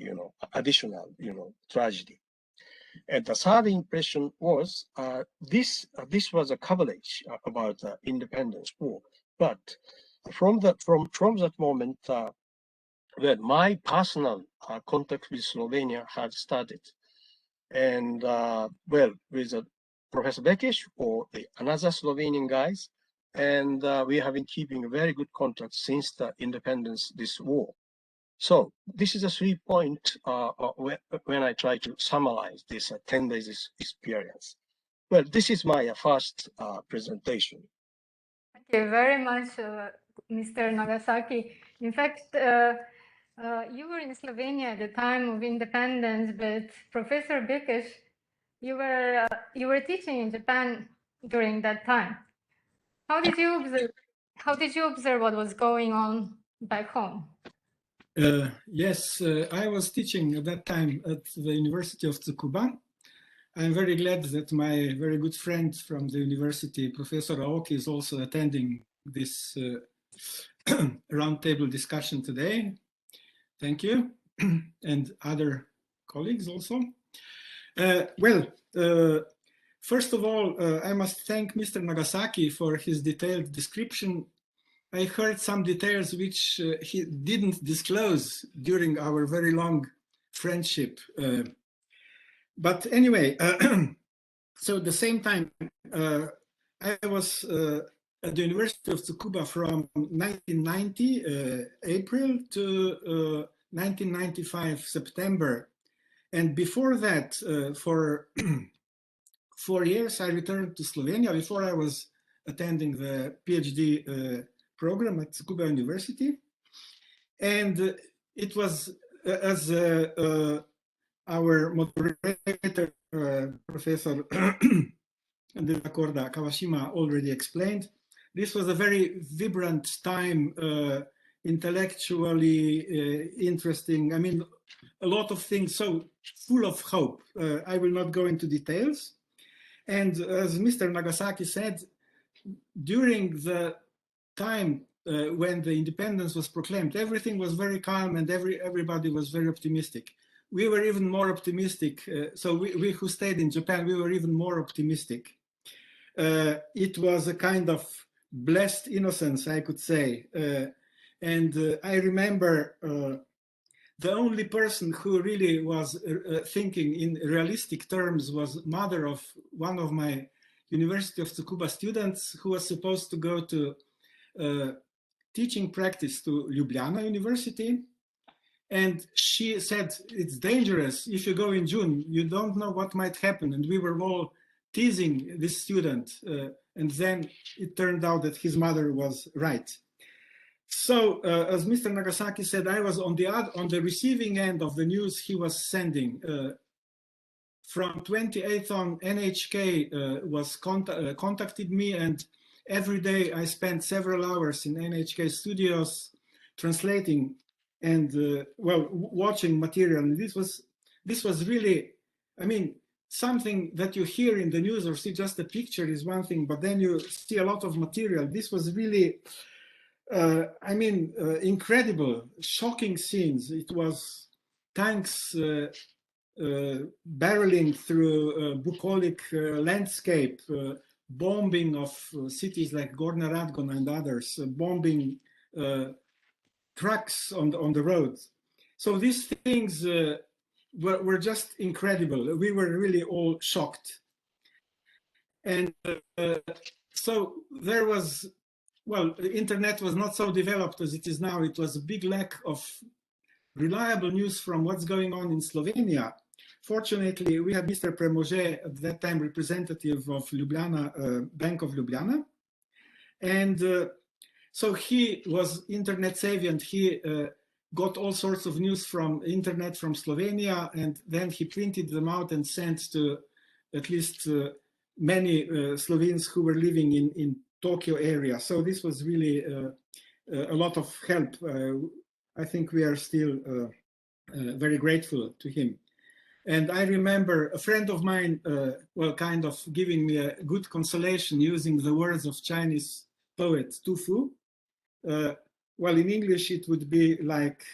additional tragedy. And the third impression was this was a coverage about the independence war. But from that moment, when my personal contact with Slovenia had started, and with Professor Bekic or another Slovenian guys, and we have been keeping a very good contact since the independence, this war. So this is a 3-point when I try to summarize this 10 days experience. Well, this is my first presentation. Thank you very much, Mr. Nagasaki. In fact, you were in Slovenia at the time of independence, but Professor Bekic, you were teaching in Japan during that time. How did you observe what was going on back home? Yes, I was teaching at that time at the University of Tsukuba. I'm very glad that my very good friend from the university, Professor Aoki, is also attending this roundtable discussion today. Thank you, and other colleagues also. First of all, I must thank Mr. Nagasaki for his detailed description. I heard some details which he didn't disclose during our very long friendship. But anyway, so at the same time, I was at the University of Tsukuba from 1990 April to 1995 September. And before that, for 4 years, I returned to Slovenia before I was attending the PhD program at Tsukuba University. And it was, as our moderator, Professor Kawashima already explained, this was a very vibrant time, intellectually interesting. I mean, a lot of things, so full of hope. I will not go into details. And as Mr. Nagasaki said, during the time when the independence was proclaimed, everything was very calm and everybody was very optimistic. We were even more optimistic. So we who stayed in Japan, we were even more optimistic. It was a kind of blessed innocence, I could say. And I remember the only person who really was thinking in realistic terms was mother of one of my University of Tsukuba students who was supposed to go to teaching practice to Ljubljana University. And she said, it's dangerous. If you go in June, you don't know what might happen. And we were all teasing this student. And then it turned out that his mother was right. So as Mr. Nagasaki said, I was on the receiving end of the news he was sending. From 28th on, NHK contacted me, and every day I spent several hours in NHK studios translating and watching material. And this was really, I mean, something that you hear in the news or see just a picture is one thing, but then you see a lot of material. This was really, incredible, shocking scenes. It was tanks barreling through bucolic landscape, bombing of cities like Gornja Radgona and others, bombing trucks on the roads. So these things were just incredible. We were really all shocked. And so there was, the internet was not so developed as it is now. It was a big lack of reliable news from what's going on in Slovenia. Fortunately, we had Mr. Premože, at that time representative of Ljubljana, Bank of Ljubljana. And so he was internet savvy, and he got all sorts of news from internet from Slovenia, and then he printed them out and sent to at least many Slovenes who were living in Tokyo area. So this was really a lot of help. I think we are still very grateful to him. And I remember a friend of mine, well, kind of giving me a good consolation using the words of Chinese poet Tu Fu. Well, in English, it would be like,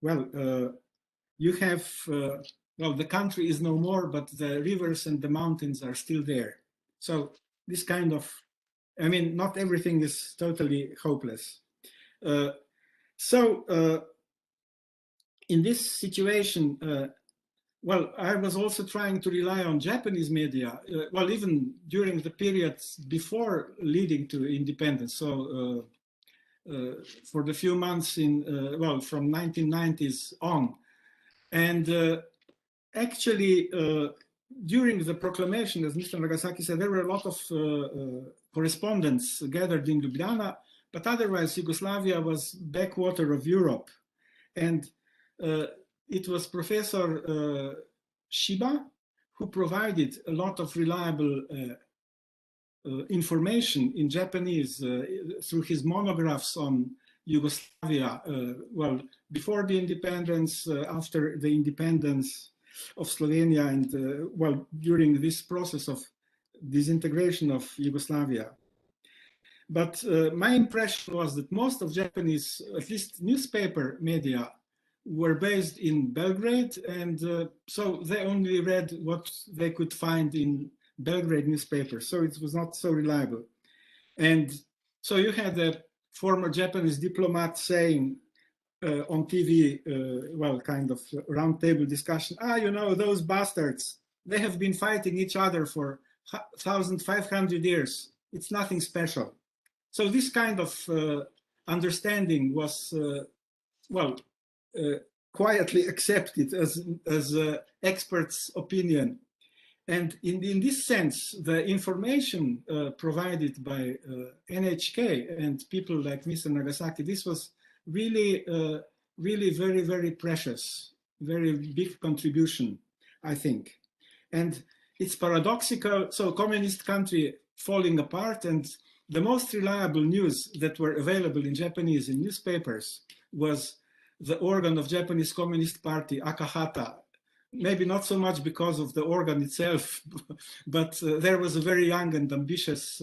well, you have, well, the country is no more, but the rivers and the mountains are still there. So this kind of, I mean, not everything is totally hopeless. In this situation, well, I was also trying to rely on Japanese media, well, even during the periods before leading to independence. So for the few months in, well, from 1990s on. And actually, during the proclamation, as Mr. Nagasaki said, there were a lot of correspondents gathered in Ljubljana, but otherwise Yugoslavia was backwater of Europe. And it was Professor Shiba who provided a lot of reliable information in Japanese through his monographs on Yugoslavia, well, before the independence, after the independence of Slovenia, and well, during this process of disintegration of Yugoslavia. But my impression was that most of Japanese, at least newspaper media, were based in Belgrade, and so they only read what they could find in Belgrade newspapers, so it was not so reliable. And so you had a former Japanese diplomat saying on TV, well, kind of roundtable discussion, you know, those bastards, they have been fighting each other for 1,500 years. It's nothing special. So this kind of understanding was, well, quietly accepted as experts' opinion. And in this sense, the information provided by NHK and people like Mr. Nagasaki, this was really, really very, very precious, very big contribution, I think. And it's paradoxical, so communist country falling apart, and the most reliable news that were available in Japanese in newspapers was the organ of Japanese Communist Party, Akahata. Maybe not so much because of the organ itself, but there was a very young and ambitious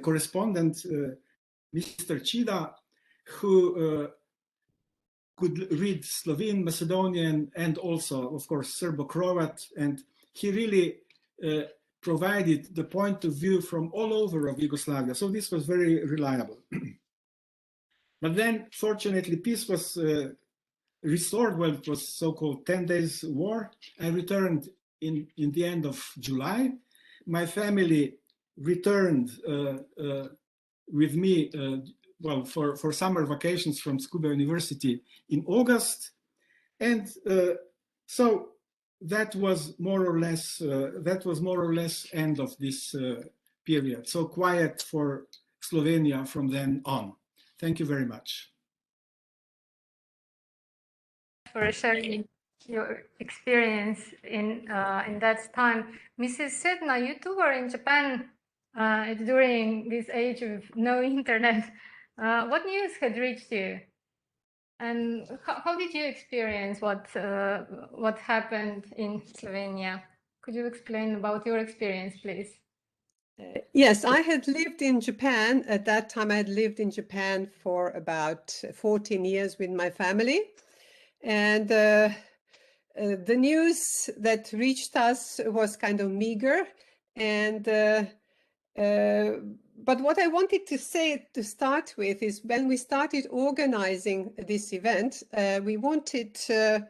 correspondent, Mr. Chida, who could read Slovene, Macedonian, and also, of course, Serbo-Croat, and he really provided the point of view from all over of Yugoslavia. So this was very reliable. But then, fortunately, peace was restored. Well, it was so-called 10 days war. I returned in the end of July. My family returned with me, well, for summer vacations from Tsukuba University in August. And so that was more or less end of this period. So quiet for Slovenia from then on. Thank you very much. For sharing your experience in that time. Mrs. Sedna, you too were in Japan during this age of no internet. What news had reached you? And how did you experience what happened in Slovenia? Could you explain about your experience, please? Yes, I had lived in Japan. At that time, I had lived in Japan for about 14 years with my family. And the news that reached us was kind of meager. And but what I wanted to say to start with is when we started organizing this event, we wanted to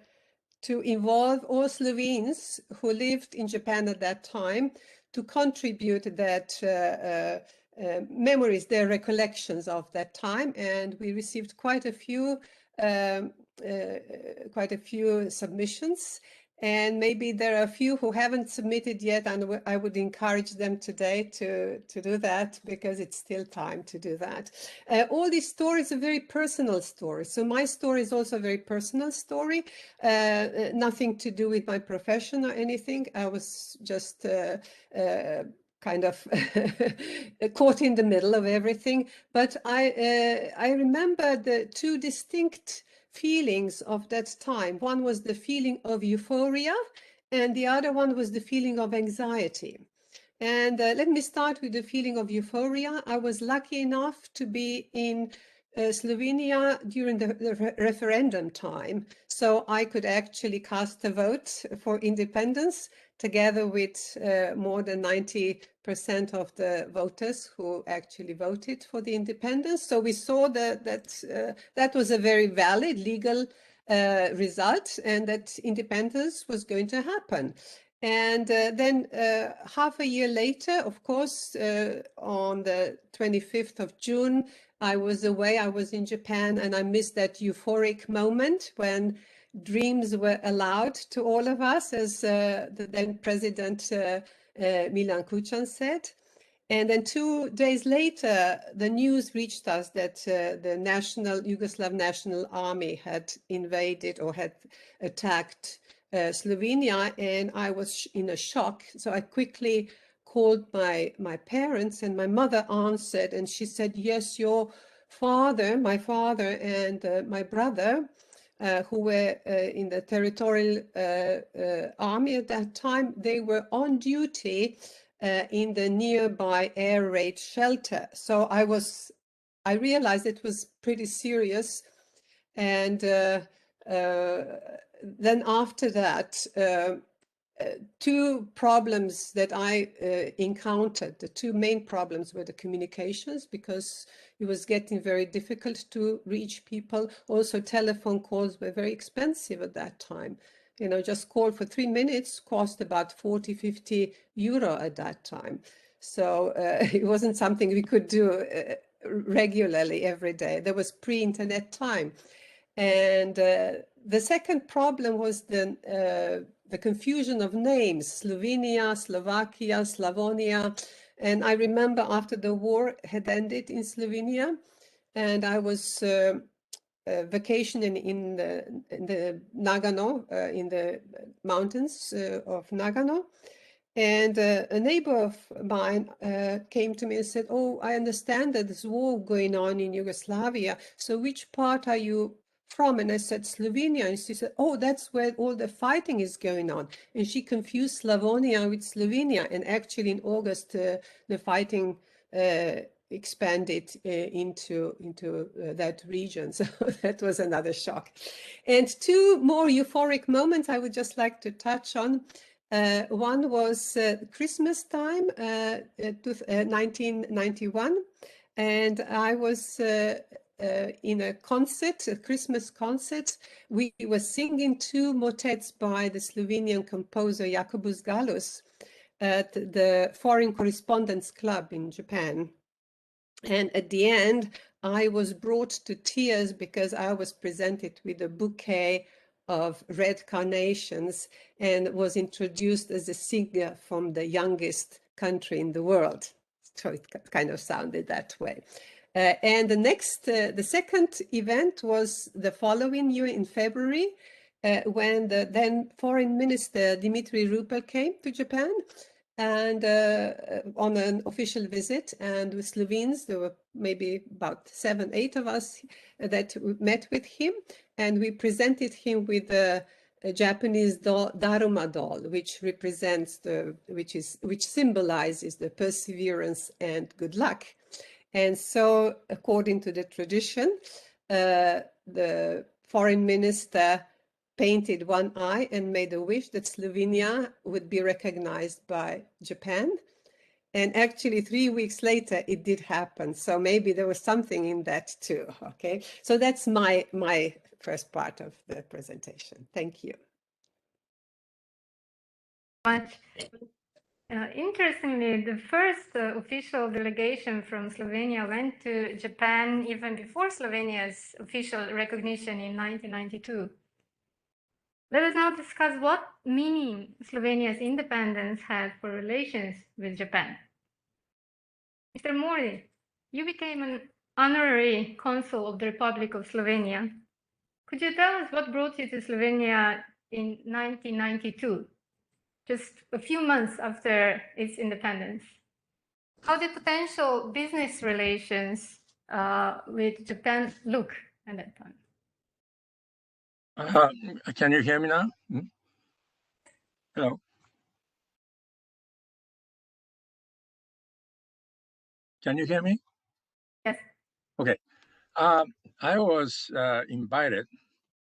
involve all Slovenes who lived in Japan at that time to contribute that memories, their recollections of that time. And we received quite a few submissions. And maybe there are a few who haven't submitted yet, and I would encourage them today to do that, because it's still time to do that. All these stories are very personal stories. So my story is also a very personal story, nothing to do with my profession or anything. I was just kind of caught in the middle of everything. But I remember the two distinct feelings of that time. One was the feeling of euphoria, and the other one was the feeling of anxiety. And let me start with the feeling of euphoria. I was lucky enough to be in Slovenia during the referendum time, so I could actually cast a vote for independence, together with more than 90% of the voters who actually voted for the independence. So we saw that was a very valid legal result, and that independence was going to happen. And then half a year later, of course, on the 25th of June, I was away, I was in Japan, and I missed that euphoric moment when dreams were allowed to all of us, as the then President Milan Kučan said. And then 2 days later, the news reached us that the Yugoslav National Army had invaded or had attacked Slovenia, and I was in a shock. So I quickly called my parents, and my mother answered, and she said, yes, your father, my father, and my brother, who were in the territorial army at that time, they were on duty in the nearby air raid shelter. So I realized it was pretty serious. And then after that, two problems that I encountered, the two main problems were the communications, because it was getting very difficult to reach people. Also, telephone calls were very expensive at that time. You know, just call for 3 minutes cost about 40, 50 euro at that time. So it wasn't something we could do regularly every day. There was pre-internet time. And the second problem was the confusion of names, Slovenia, Slovakia, Slavonia. And I remember after the war had ended in Slovenia, and I was vacationing in the Nagano, in the mountains of Nagano. And a neighbor of mine came to me and said, oh, I understand that there's war going on in Yugoslavia. So which part are you from? And I said, Slovenia. And she said, oh, that's where all the fighting is going on. And she confused Slavonia with Slovenia. And actually in August, the fighting expanded into that region. So that was another shock. And two more euphoric moments I would just like to touch on. One was Christmas time, 1991, and I was in a concert, a Christmas concert. We were singing two motets by the Slovenian composer Jakobus Gallus at the Foreign Correspondents Club in Japan. And at the end, I was brought to tears because I was presented with a bouquet of red carnations and was introduced as a singer from the youngest country in the world. So it kind of sounded that way. And the second event was the following year in February, when the then Foreign Minister Dmitry Rupel came to Japan, and on an official visit, and with Slovenes, there were maybe about 7, 8 of us that met with him, and we presented him with a Japanese doll, Daruma doll, which represents which symbolizes the perseverance and good luck. And so, according to the tradition, the foreign minister painted one eye and made a wish that Slovenia would be recognized by Japan. And actually 3 weeks later, it did happen. So maybe there was something in that too, okay? So that's my first part of the presentation. Thank you. Interestingly, the first official delegation from Slovenia went to Japan even before Slovenia's official recognition in 1992. Let us now discuss what meaning Slovenia's independence had for relations with Japan. Mr. Mori, you became an honorary consul of the Republic of Slovenia. Could you tell us what brought you to Slovenia in 1992, just a few months after its independence? How did potential business relations with Japan look at that time? Can you hear me now? Hello. Can you hear me? Yes. Okay. I was invited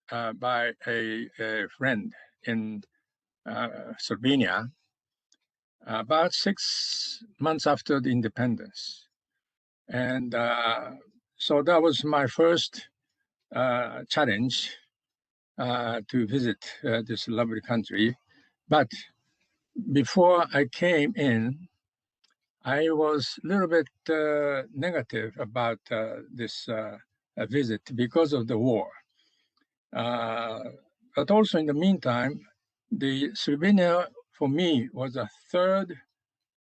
by a friend in Slovenia about 6 months after the independence. And so that was my first challenge to visit this lovely country. But before I came in, I was a little bit negative about this visit because of the war. But also in the meantime, the Slovenia for me was a third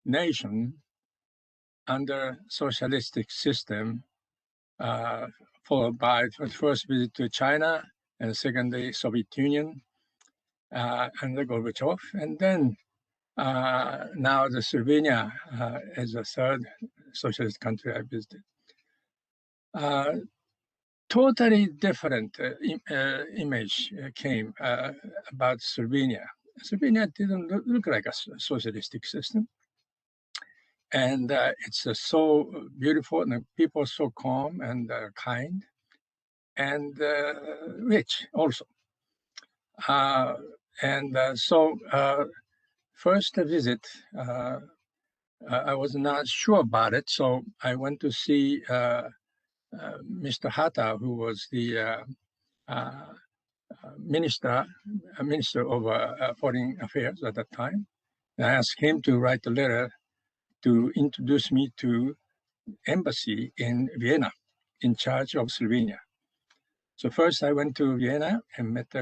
nation under socialistic system, followed by the first visit to China, and secondly, Soviet Union, under Gorbachev, and then now the Slovenia is the third socialist country I visited. Totally different image came about Slovenia. Slovenia didn't look like a socialistic system. And it's so beautiful, and the people are so calm and kind, and rich also. So first visit, I was not sure about it, so I went to see Mr. Hatta, who was the minister of foreign affairs at that time. And I asked him to write a letter to introduce me to embassy in Vienna, in charge of Slovenia. So first I went to Vienna and met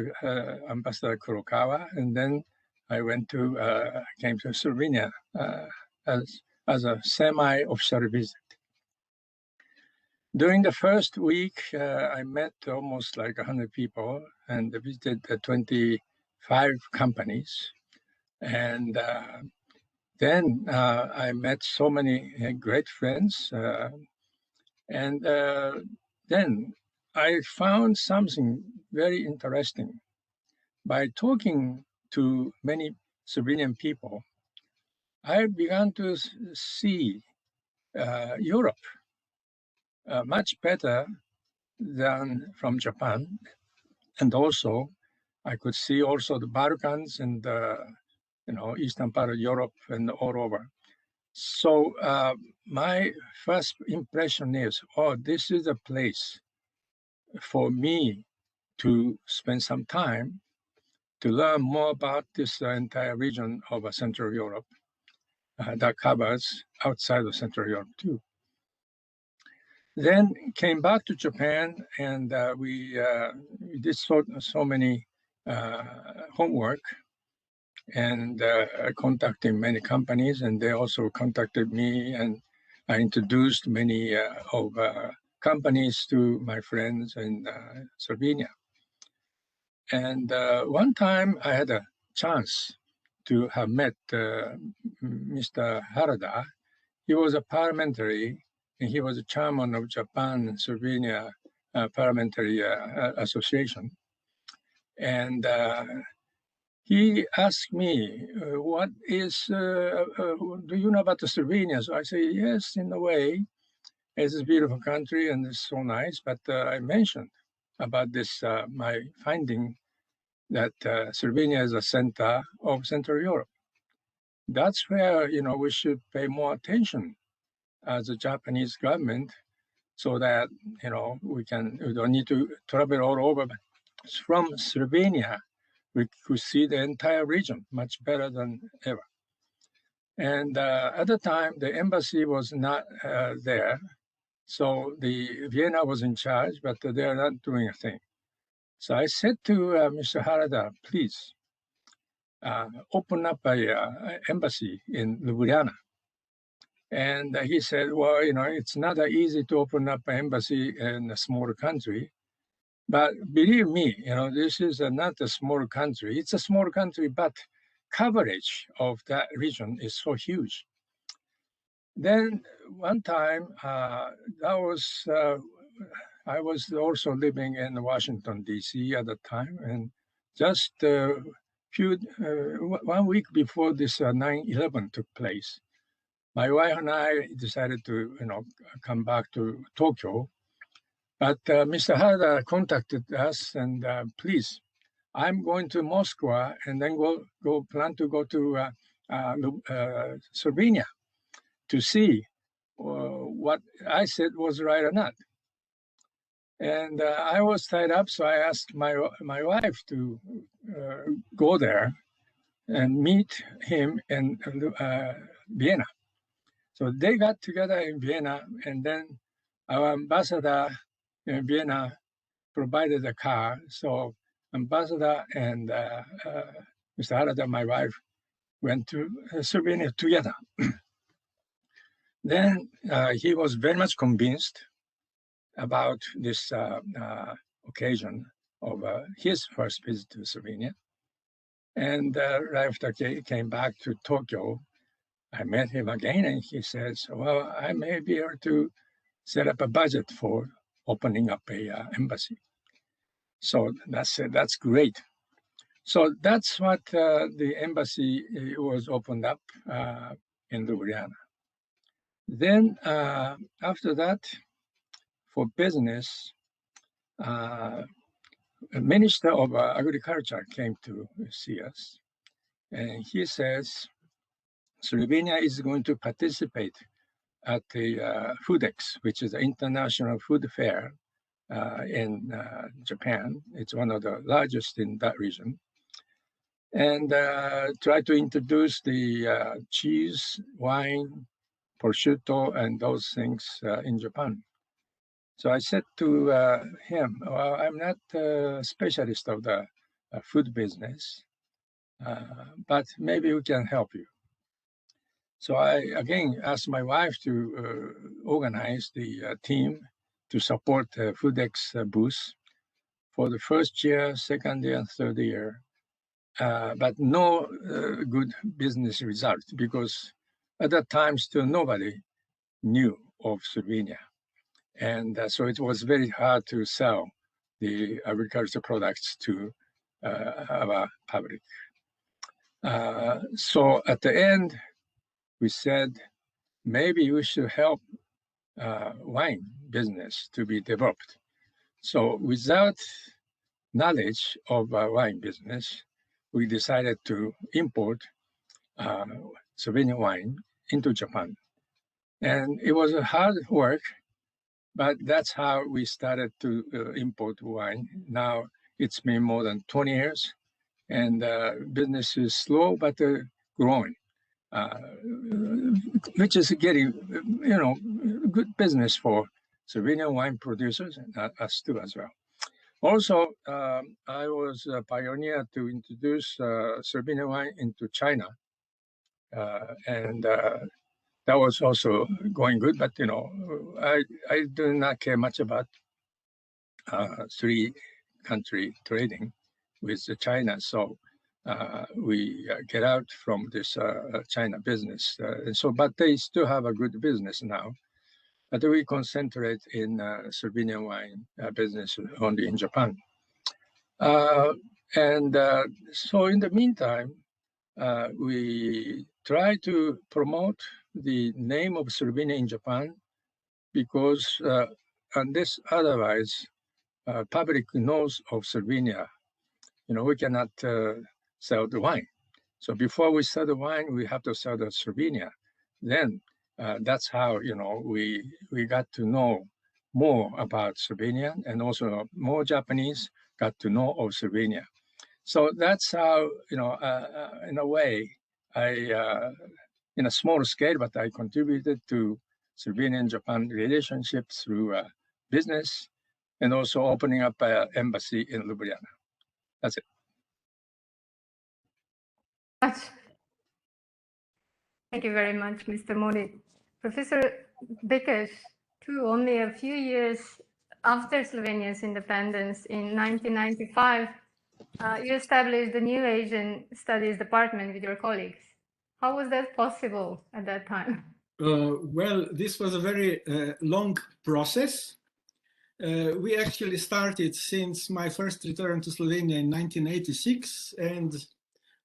Ambassador Kurokawa, and then I came to Slovenia as a semi-official visit. During the first week, I met almost like 100 people and visited 25 companies. And then I met so many great friends. And then I found something very interesting. By talking to many Slovenian people, I began to see Europe much better than from Japan. And also, I could see also the Balkans and eastern part of Europe and all over. So my first impression is, this is a place for me to spend some time to learn more about this entire region of Central Europe that covers outside of Central Europe too. Then came back to Japan, and we did so many homework, and contacting many companies, and they also contacted me, and I introduced many of companies to my friends in Slovenia. And one time I had a chance to have met Mr. Harada. He was a parliamentary, and he was the chairman of Japan and Slovenia Parliamentary Association. And he asked me, what is, do you know about the Slovenia? So I say, yes, in a way. It's a beautiful country and it's so nice. But I mentioned about this, my finding that Slovenia is a center of Central Europe. That's where, we should pay more attention as a Japanese government, so that, we don't need to travel all over. But from Slovenia, we could see the entire region much better than ever. And at the time, the embassy was not there. So the Vienna was in charge, but they're not doing a thing. So I said to Mr. Harada, please open up a embassy in Ljubljana. And he said, well, it's not that easy to open up an embassy in a small country. But believe me, this is not a small country. It's a small country, but coverage of that region is so huge. Then one time, I was also living in Washington, D.C. at the time, and just 1 week before this 9/11 took place, my wife and I decided to, come back to Tokyo. But Mr. Harada contacted us and please, I'm going to Moscow and then plan to go to Slovenia to see what I said was right or not. And I was tied up, so I asked my wife to go there and meet him in Vienna. So they got together in Vienna, and then our ambassador in Vienna provided a car. So ambassador and Mr. Harada, my wife, went to Slovenia together. Then he was very much convinced about this occasion of his first visit to Slovenia. And right after he came back to Tokyo, I met him again, and he says, well, I may be able to set up a budget for opening up a embassy. So that's great. So that's what the embassy was opened up in Ljubljana. Then after that, for business, a Minister of Agriculture came to see us, and he says, Slovenia is going to participate at the Foodex, which is the International Food Fair in Japan. It's one of the largest in that region. And try to introduce the cheese, wine, prosciutto, and those things in Japan. So I said to him, well, I'm not a specialist of the food business, but maybe we can help you. So I, again, asked my wife to organize the team to support the Foodex booth for the first year, second year, and third year. But no good business result, because at that time still nobody knew of Slovenia. And so it was very hard to sell the agricultural products to our public. So at the end, we said, maybe we should help wine business to be developed. So without knowledge of wine business, we decided to import Slovenian wine into Japan. And it was a hard work, but that's how we started to import wine. Now it's been more than 20 years, and business is slow, but growing, which is getting, good business for Slovenian wine producers and us too as well. Also, I was a pioneer to introduce Slovenian wine into China, and that was also going good. But I do not care much about three-country trading with China, so we get out from this China business. But they still have a good business now. But we concentrate in Slovenian wine business only in Japan. So in the meantime, we try to promote the name of Slovenia in Japan, because unless otherwise, public knows of Slovenia, we cannot sell the wine. So before we sell the wine, we have to sell the Slovenia. Then that's how we got to know more about Slovenia, and also more Japanese got to know of Slovenia. So that's how in a way I in a small scale, but I contributed to Slovenia and Japan relationship through business and also opening up an embassy in Ljubljana. That's it. Thank you very much, Mr. Mori. Professor Bekes, too, only a few years after Slovenia's independence in 1995, you established the new Asian Studies Department with your colleagues. How was that possible at that time? Well, this was a very long process. We actually started since my first return to Slovenia in 1986, and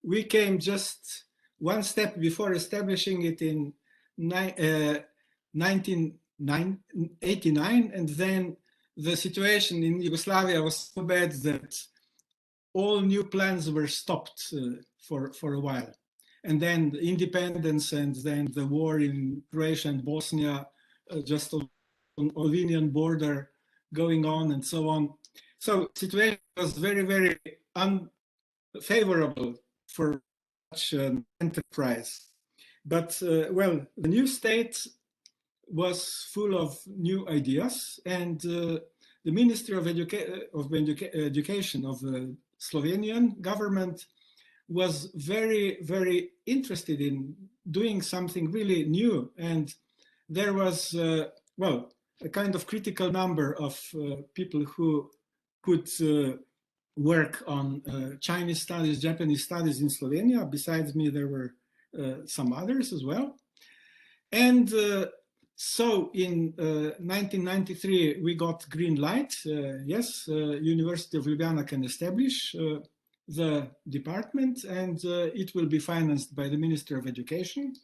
we came just one step before establishing it in 1989, and then the situation in Yugoslavia was so bad that all new plans were stopped for a while. And then the independence and then the war in Croatia and Bosnia, just on the Slovenian border going on and so on. So the situation was very, very unfavorable for such an enterprise. But well, the new state was full of new ideas, and the Ministry of Education of the Slovenian government was very, very interested in doing something really new. And there was, well, a kind of critical number of people who could work on Chinese studies, Japanese studies in Slovenia. Besides me, there were some others as well. And so in 1993, we got green light. Yes, University of Ljubljana can establish the department, and it will be financed by the Ministry of Education.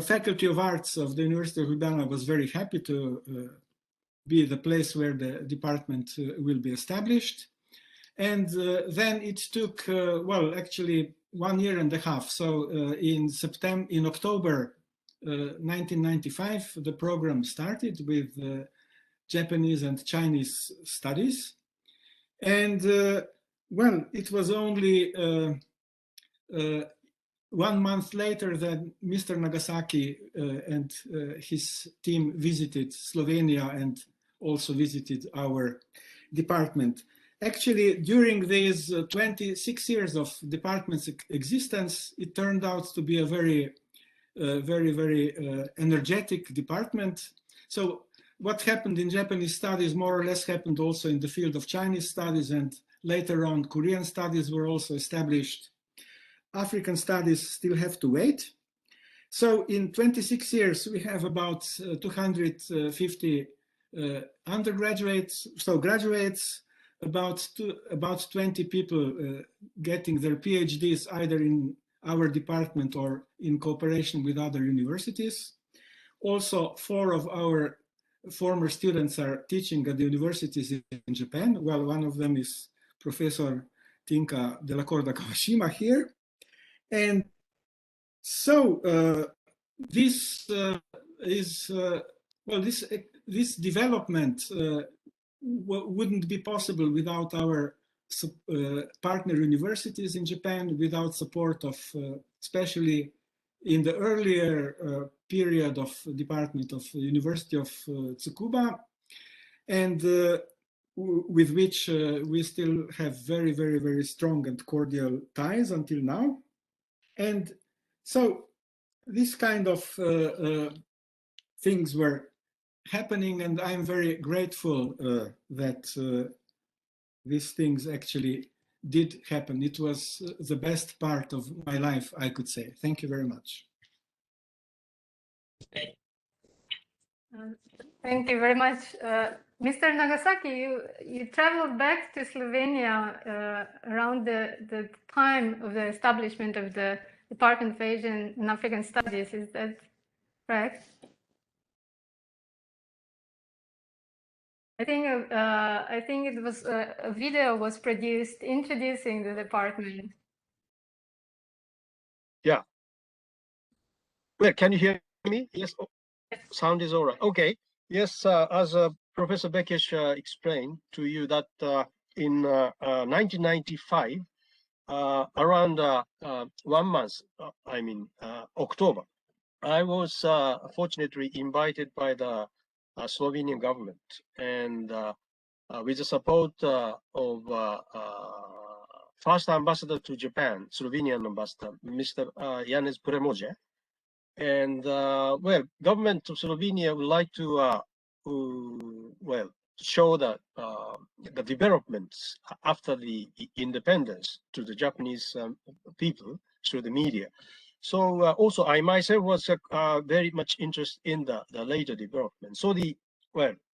Faculty of Arts of the University of Ljubljana was very happy to be the place where the department will be established. And then it took, well, actually 1.5 years. So in October 1995, the program started with Japanese and Chinese studies. And well, it was only 1 month later that Mr. Nagasaki and his team visited Slovenia and also visited our department. Actually, during these 26 years of department's existence, it turned out to be a very energetic department. So what happened in Japanese studies more or less happened also in the field of Chinese studies, and later on Korean studies were also established. African studies still have to wait. So in 26 years, we have about 250 undergraduates, so graduates, about 20 people getting their PhDs either in our department or in cooperation with other universities. Also, 4 of our former students are teaching at the universities in Japan. Well, one of them is Professor Tinka de la Corda Kawashima here. And so this is, well, this development wouldn't be possible without our partner universities in Japan, without support of, especially in the earlier period of department of University of Tsukuba, and with which we still have very, very, very strong and cordial ties until now. And so this kind of things were happening, and I'm very grateful that these things actually did happen. It was the best part of my life, I could say. Thank you very much. Thank you very much. Mr. Nagasaki, you traveled back to Slovenia around the time of the establishment of the Department of Asian and African Studies. Is that correct? I think it was a video was produced introducing the department. Yeah. Well, can you hear me? Yes. Oh, sound is all right. Okay. Yes. As Professor Bekes explained to you that in 1995, around 1 month, I mean October, I was fortunately invited by the Slovenian government, and with the support of first ambassador to Japan, Slovenian ambassador, Mr. Janez Premože. And well, government of Slovenia would like to well, show that the developments after the independence to the Japanese people through the media. So also I myself was very much interested in the later development. So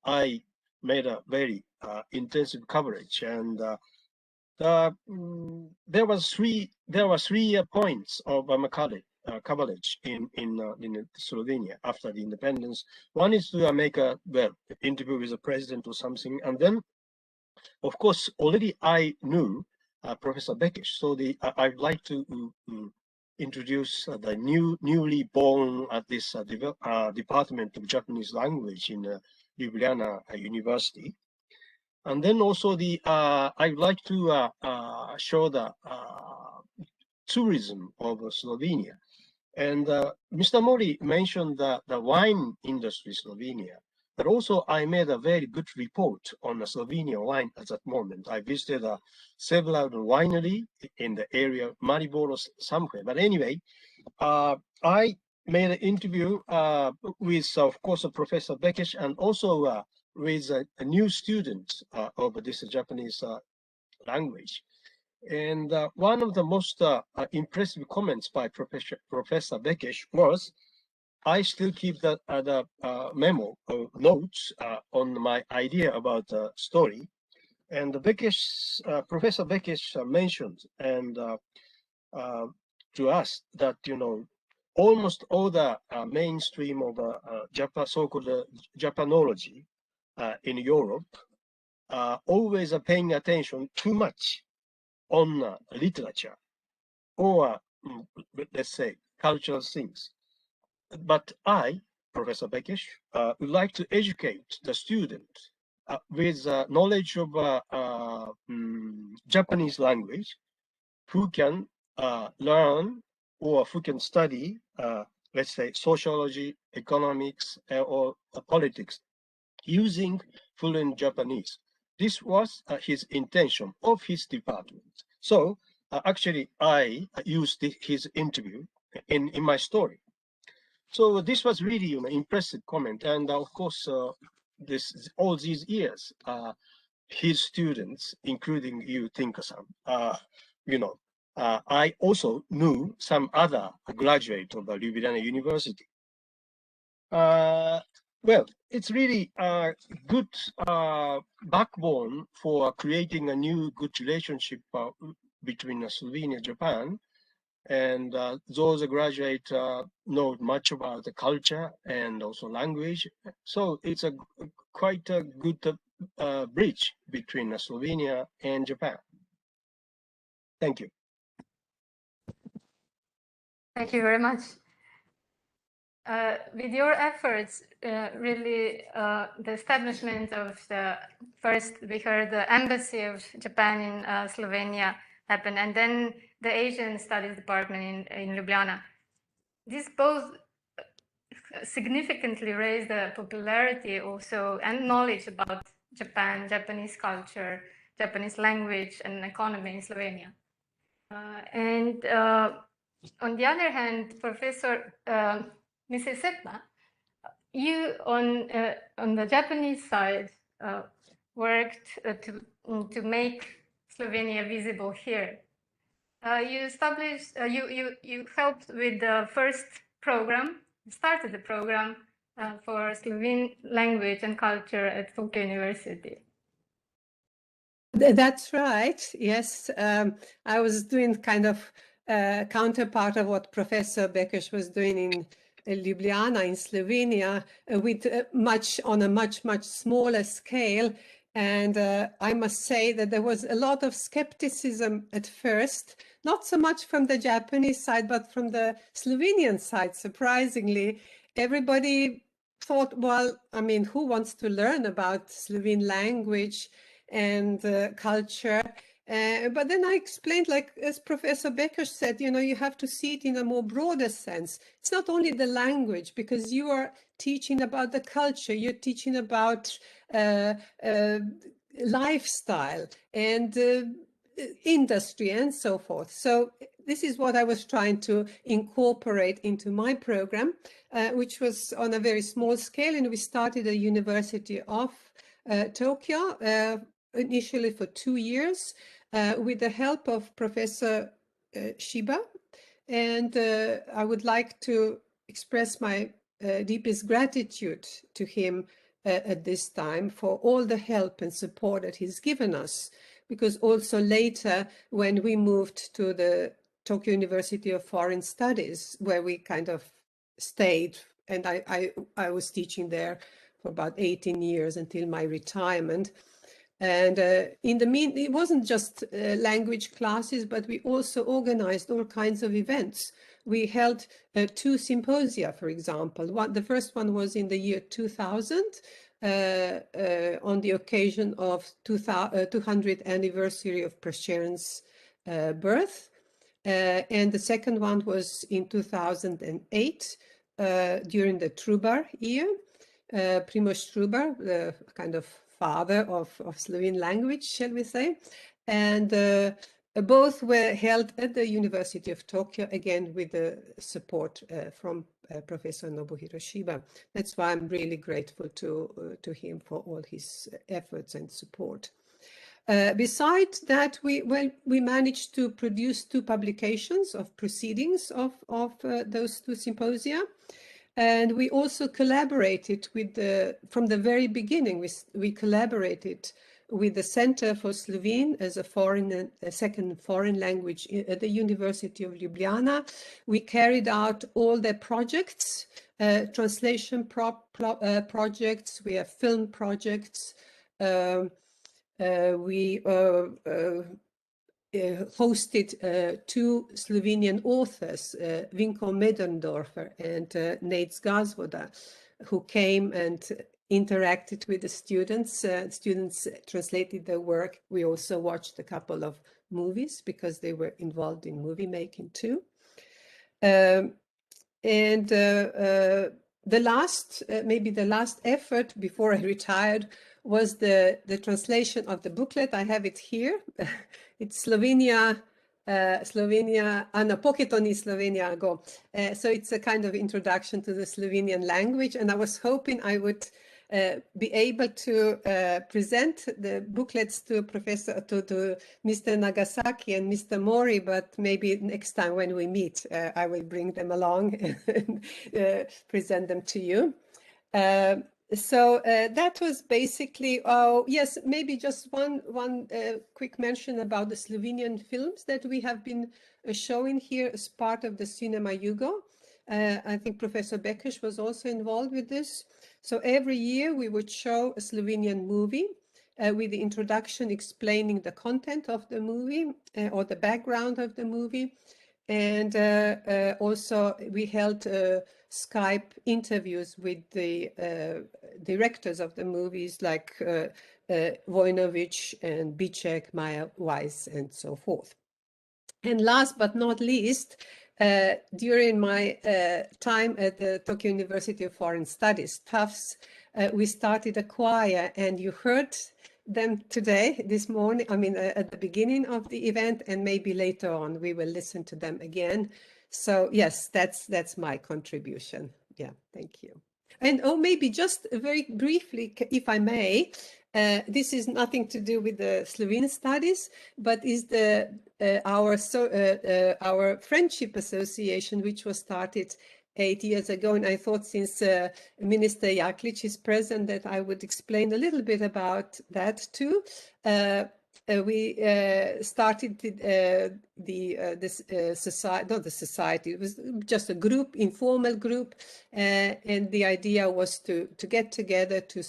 I made a very intensive coverage, and there were three points of coverage in Slovenia after the independence. One is to make a interview with the president or something, and then, of course, already I knew Professor Bekic. So I'd like to introduce the newly born at this Department of Japanese Language in Ljubljana University. And then also I'd like to show the tourism of Slovenia. And Mr. Mori mentioned the wine industry in Slovenia, but also I made a very good report on the Slovenian wine at that moment. I visited several wineries in the area, Maribor somewhere. But anyway, I made an interview with, of course, Professor Bekic, and also with a new student of this Japanese language. And one of the most impressive comments by Professor Bekic was, I still keep the memo or notes on my idea about the story. And Professor Bekic mentioned and to us that, almost all the mainstream of so-called Japanology in Europe always are paying attention too much on literature or, let's say, cultural things. But I, Professor Bekic, would like to educate the student with knowledge of Japanese language, who can learn or who can study, let's say, sociology, economics, or politics using fluent Japanese. This was his intention of his department. So actually, I used his interview in my story. So this was really an impressive comment. And of course, all these years, his students, including you, Tinka-san, I also knew some other graduate of Ljubljana University. Well, it's really a good backbone for creating a new good relationship between Slovenia and Japan. And those graduates know much about the culture and also language. So it's quite a good bridge between Slovenia and Japan. Thank you. Thank you very much. With your efforts, really, the establishment of we heard the Embassy of Japan in Slovenia happened, and then the Asian Studies Department in Ljubljana. This both significantly raised the popularity also and knowledge about Japan, Japanese culture, Japanese language and economy in Slovenia. And on the other hand, Professor Mrs. Sepma, you on the Japanese side worked to make Slovenia visible here. You established, you helped with the first program, started the program for Slovene language and culture at Tokyo University. That's right. Yes, I was doing kind of counterpart of what Professor Bekic was doing in Ljubljana in Slovenia, with on a much smaller scale. And I must say that there was a lot of skepticism at first, not so much from the Japanese side, but from the Slovenian side. Surprisingly, everybody thought, well, I mean, who wants to learn about Slovene language and culture? But then I explained, like as Professor Bekic said, you have to see it in a more broader sense. It's not only the language, because you are teaching about the culture, you're teaching about lifestyle and industry and so forth. So this is what I was trying to incorporate into my program, which was on a very small scale. And we started at University of Tokyo, initially for 2 years, with the help of Professor Shiba. And I would like to express my deepest gratitude to him at this time for all the help and support that he's given us. Because also later, when we moved to the Tokyo University of Foreign Studies, where we kind of stayed, and I was teaching there for about 18 years until my retirement. And in the it wasn't just language classes, but we also organized all kinds of events. We held 2 symposia, for example. The first one was in the year 2000, on the occasion of 200th anniversary of Prešern's birth. And the second one was in 2008, during the Trubar year. Primož Trubar, the kind of father of Slovene language, shall we say. And both were held at the University of Tokyo, again with the support from Professor Nobuhiro Shiba. That's why I'm really grateful to him for all his efforts and support. Besides that, we managed to produce 2 publications of proceedings of those 2 symposia. And we also collaborated with from the very beginning, we collaborated with the Center for Slovene as a second foreign language at the University of Ljubljana. We carried out all their projects, translation projects, we have film projects, we hosted 2 Slovenian authors, Vinko Medendorfer and Nate Gazvoda, who came and interacted with the students. Students translated their work. We also watched a couple of movies because they were involved in movie making too. And the last, maybe the last effort before I retired was the translation of the booklet. I have it here. It's Slovenia, Poketoni Slovenia go. So it's a kind of introduction to the Slovenian language. And I was hoping I would be able to present the booklets to Mr. Nagasaki and Mr. Mori, but maybe next time when we meet, I will bring them along and present them to you. So that was basically, yes, maybe just one quick mention about the Slovenian films that we have been showing here as part of the Cinema Jugo. I think Professor Bekes was also involved with this. So every year we would show a Slovenian movie with the introduction explaining the content of the movie or the background of the movie. And also we held Skype interviews with the directors of the movies like Vojnović and Bicek, Maja Weiss, and so forth. And last but not least, during my time at the Tokyo University of Foreign Studies, TUFS, we started a choir, and you heard them today, this morning, I mean, at the beginning of the event, and maybe later on we will listen to them again. So yes, that's my contribution. Yeah, thank you. And maybe just very briefly, if I may, this is nothing to do with the Slovene studies, but is our friendship association, which was started 8 years ago. And I thought, since Minister Jaklič is present, that I would explain a little bit about that too. We started this society, not the society, it was just a group, informal group, and the idea was to get together, to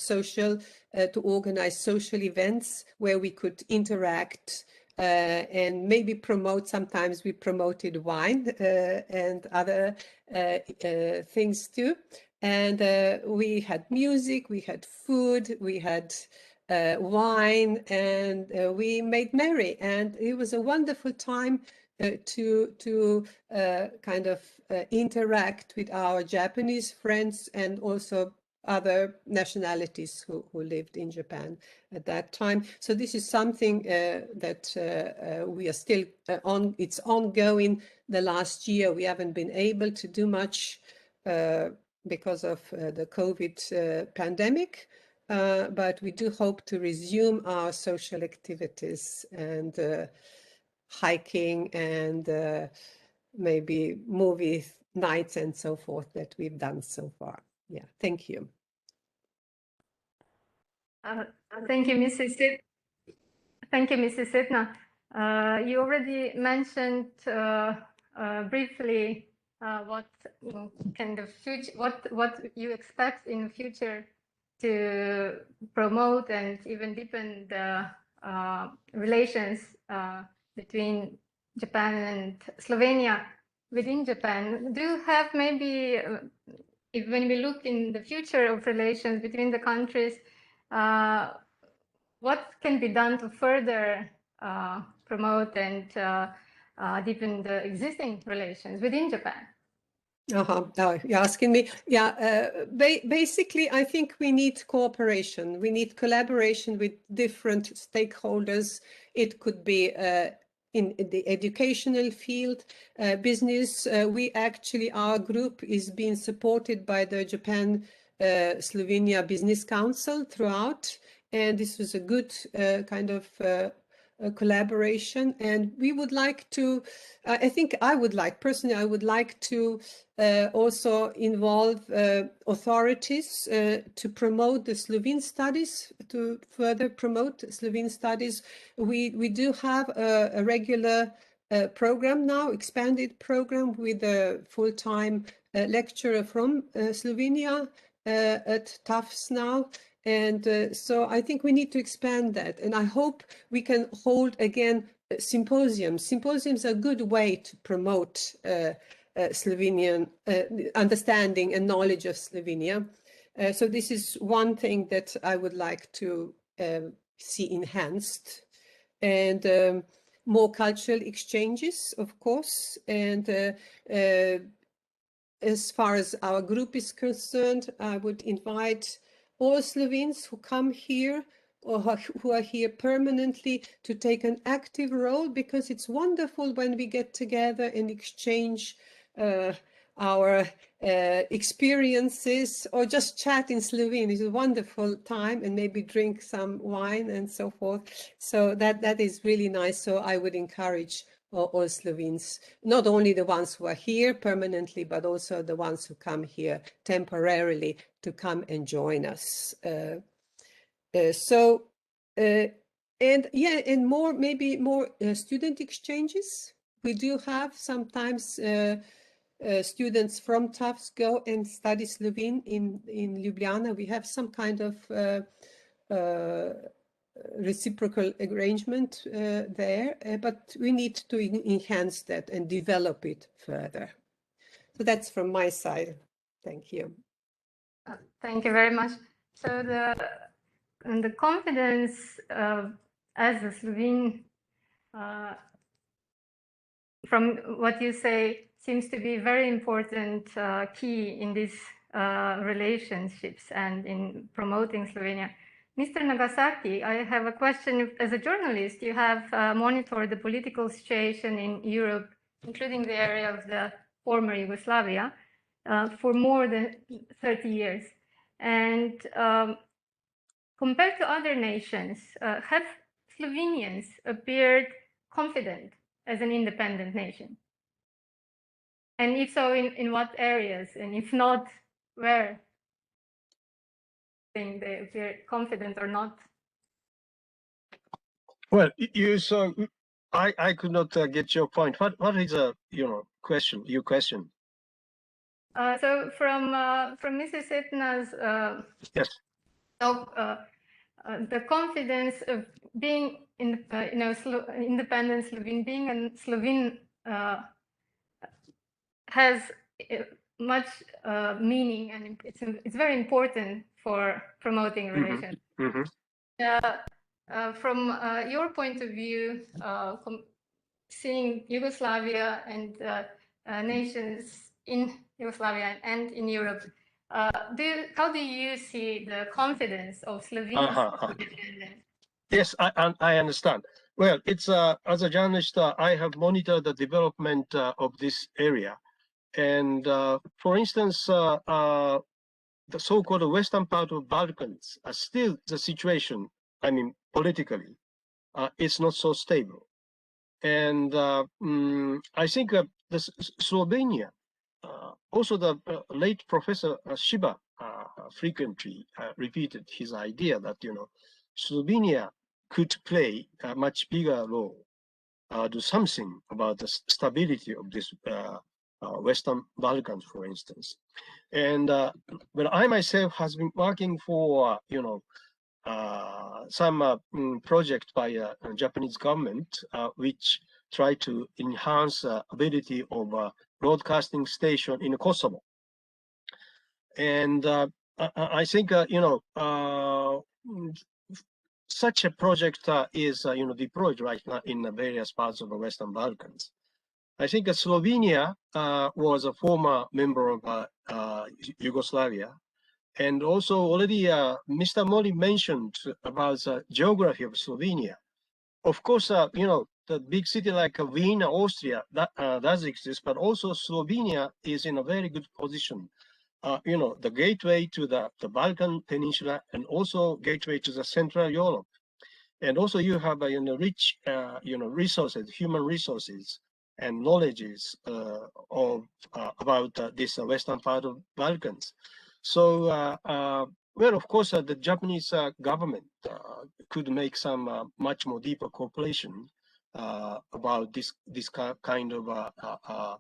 organize social events where we could interact and maybe promote. Sometimes we promoted wine and other things too. And we had music, we had food, we had wine, and we made merry, and it was a wonderful time to kind of interact with our Japanese friends, and also other nationalities who lived in Japan at that time. So this is something that we are still on. It's ongoing. The last year we haven't been able to do much because of the COVID pandemic, but we do hope to resume our social activities and hiking and maybe movie nights and so forth that we've done so far. Yeah, thank you. Thank you, Mrs. Sitna. You already mentioned briefly what kind of future, what you expect in the future to promote and even deepen the relations between Japan and Slovenia within Japan. Do you have maybe, if when we look in the future of relations between the countries, what can be done to further promote and deepen the existing relations within Japan? You're asking me. Yeah, basically, I think we need cooperation. We need collaboration with different stakeholders. It could be in the educational field, business. Our group is being supported by the Japan Slovenia Business Council throughout, and this was a good kind of collaboration. And we would like to, I think I would like to also involve authorities to promote the Slovene studies, to further promote Slovene studies. We do have a regular program now, expanded program with a full-time lecturer from Slovenia at Tufts now. And so I think we need to expand that. And I hope we can hold again symposiums. Symposiums are a good way to promote Slovenian understanding and knowledge of Slovenia. So this is one thing that I would like to see enhanced. And more cultural exchanges, of course. And as far as our group is concerned, I would invite all Slovenes who come here or who are here permanently to take an active role, because it's wonderful when we get together and exchange our experiences or just chat in Slovene. It's a wonderful time, and maybe drink some wine and so forth. So that is really nice. So I would encourage all Slovenes, not only the ones who are here permanently, but also the ones who come here temporarily, to come and join us. And maybe more student exchanges. We do have sometimes students from Tufts go and study Slovene in Ljubljana. We have some kind of reciprocal arrangement there, but we need to enhance that and develop it further. So that's from my side. Thank you. Thank you very much. So the confidence as a Slovene, from what you say, seems to be very important key in these relationships and in promoting Slovenia. Mr. Nagasaki, I have a question. As a journalist, you have monitored the political situation in Europe, including the area of the former Yugoslavia, for more than 30 years. And compared to other nations, have Slovenians appeared confident as an independent nation? And if so, in what areas? And if not, where? Think they appear confident or not? Well, I could not get your point. What is your question? So from Mrs. Sitna's yes. talk, the confidence of being independent Slovene, being a Slovene has much meaning, and it's very important for promoting relations. Mm-hmm. From your point of view, seeing Yugoslavia and nations in Yugoslavia and in Europe, how do you see the confidence of Slovenes independence? Yes, I understand. Well, it's as a journalist, I have monitored the development of this area. And for instance, the so-called western part of Balkans, still the situation, I mean, politically, it's not so stable. And I think Slovenia, also the late Professor Shiba frequently repeated his idea that, Slovenia could play a much bigger role, do something about the stability of this Western Balkans, for instance. And but I myself has been working for, some project by Japanese government, which try to enhance ability of broadcasting station in Kosovo. And I think, such a project is, deployed right now in the various parts of the Western Balkans. I think Slovenia was a former member of Yugoslavia. And also already Mr. Mori mentioned about the geography of Slovenia. Of course, the big city like Vienna, Austria, that does exist, but also Slovenia is in a very good position. The gateway to the Balkan Peninsula and also gateway to the Central Europe. And also you have rich, resources, human resources and knowledges about this western part of Balkans. So, well, of course, the Japanese government could make some much more deeper cooperation about this kind of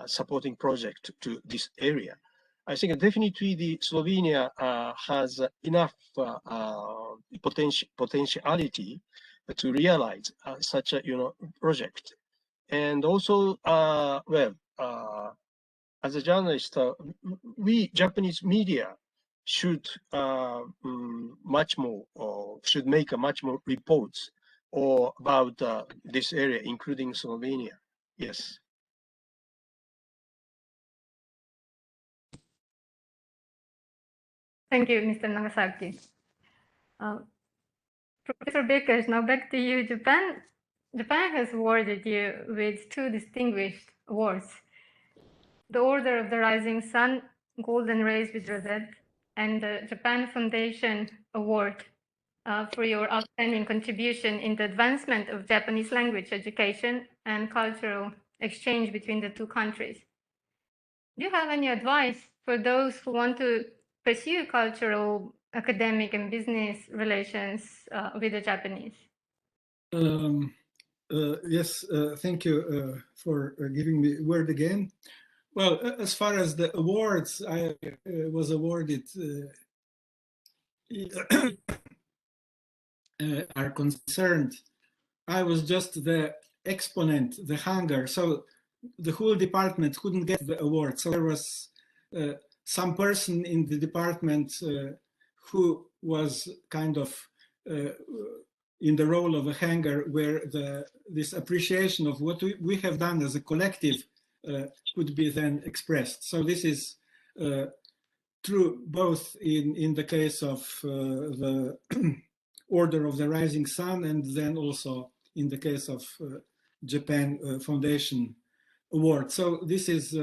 supporting project to this area. I think definitely the Slovenia has enough potentiality to realize such a project. And also, well, as a journalist, we Japanese media should much more, or should make much more reports or about this area, including Slovenia. Yes. Thank you, Mr. Nagasaki. Professor Bakers, now back to you. Japan has awarded you with 2 distinguished awards: the Order of the Rising Sun, Golden Rays with Rosette, and the Japan Foundation Award for your outstanding contribution in the advancement of Japanese language education and cultural exchange between the 2 countries. Do you have any advice for those who want to pursue cultural, academic, and business relations with the Japanese? Yes, thank you for giving me word again. Well, as far as the awards, I was awarded are concerned, I was just the exponent, the hanger. So the whole department couldn't get the award. So there was some person in the department who was kind of in the role of a hanger, where this appreciation of what we have done as a collective could be then expressed. So this is true both in the case of the Order of the Rising Sun, and then also in the case of Japan Foundation Award. So this is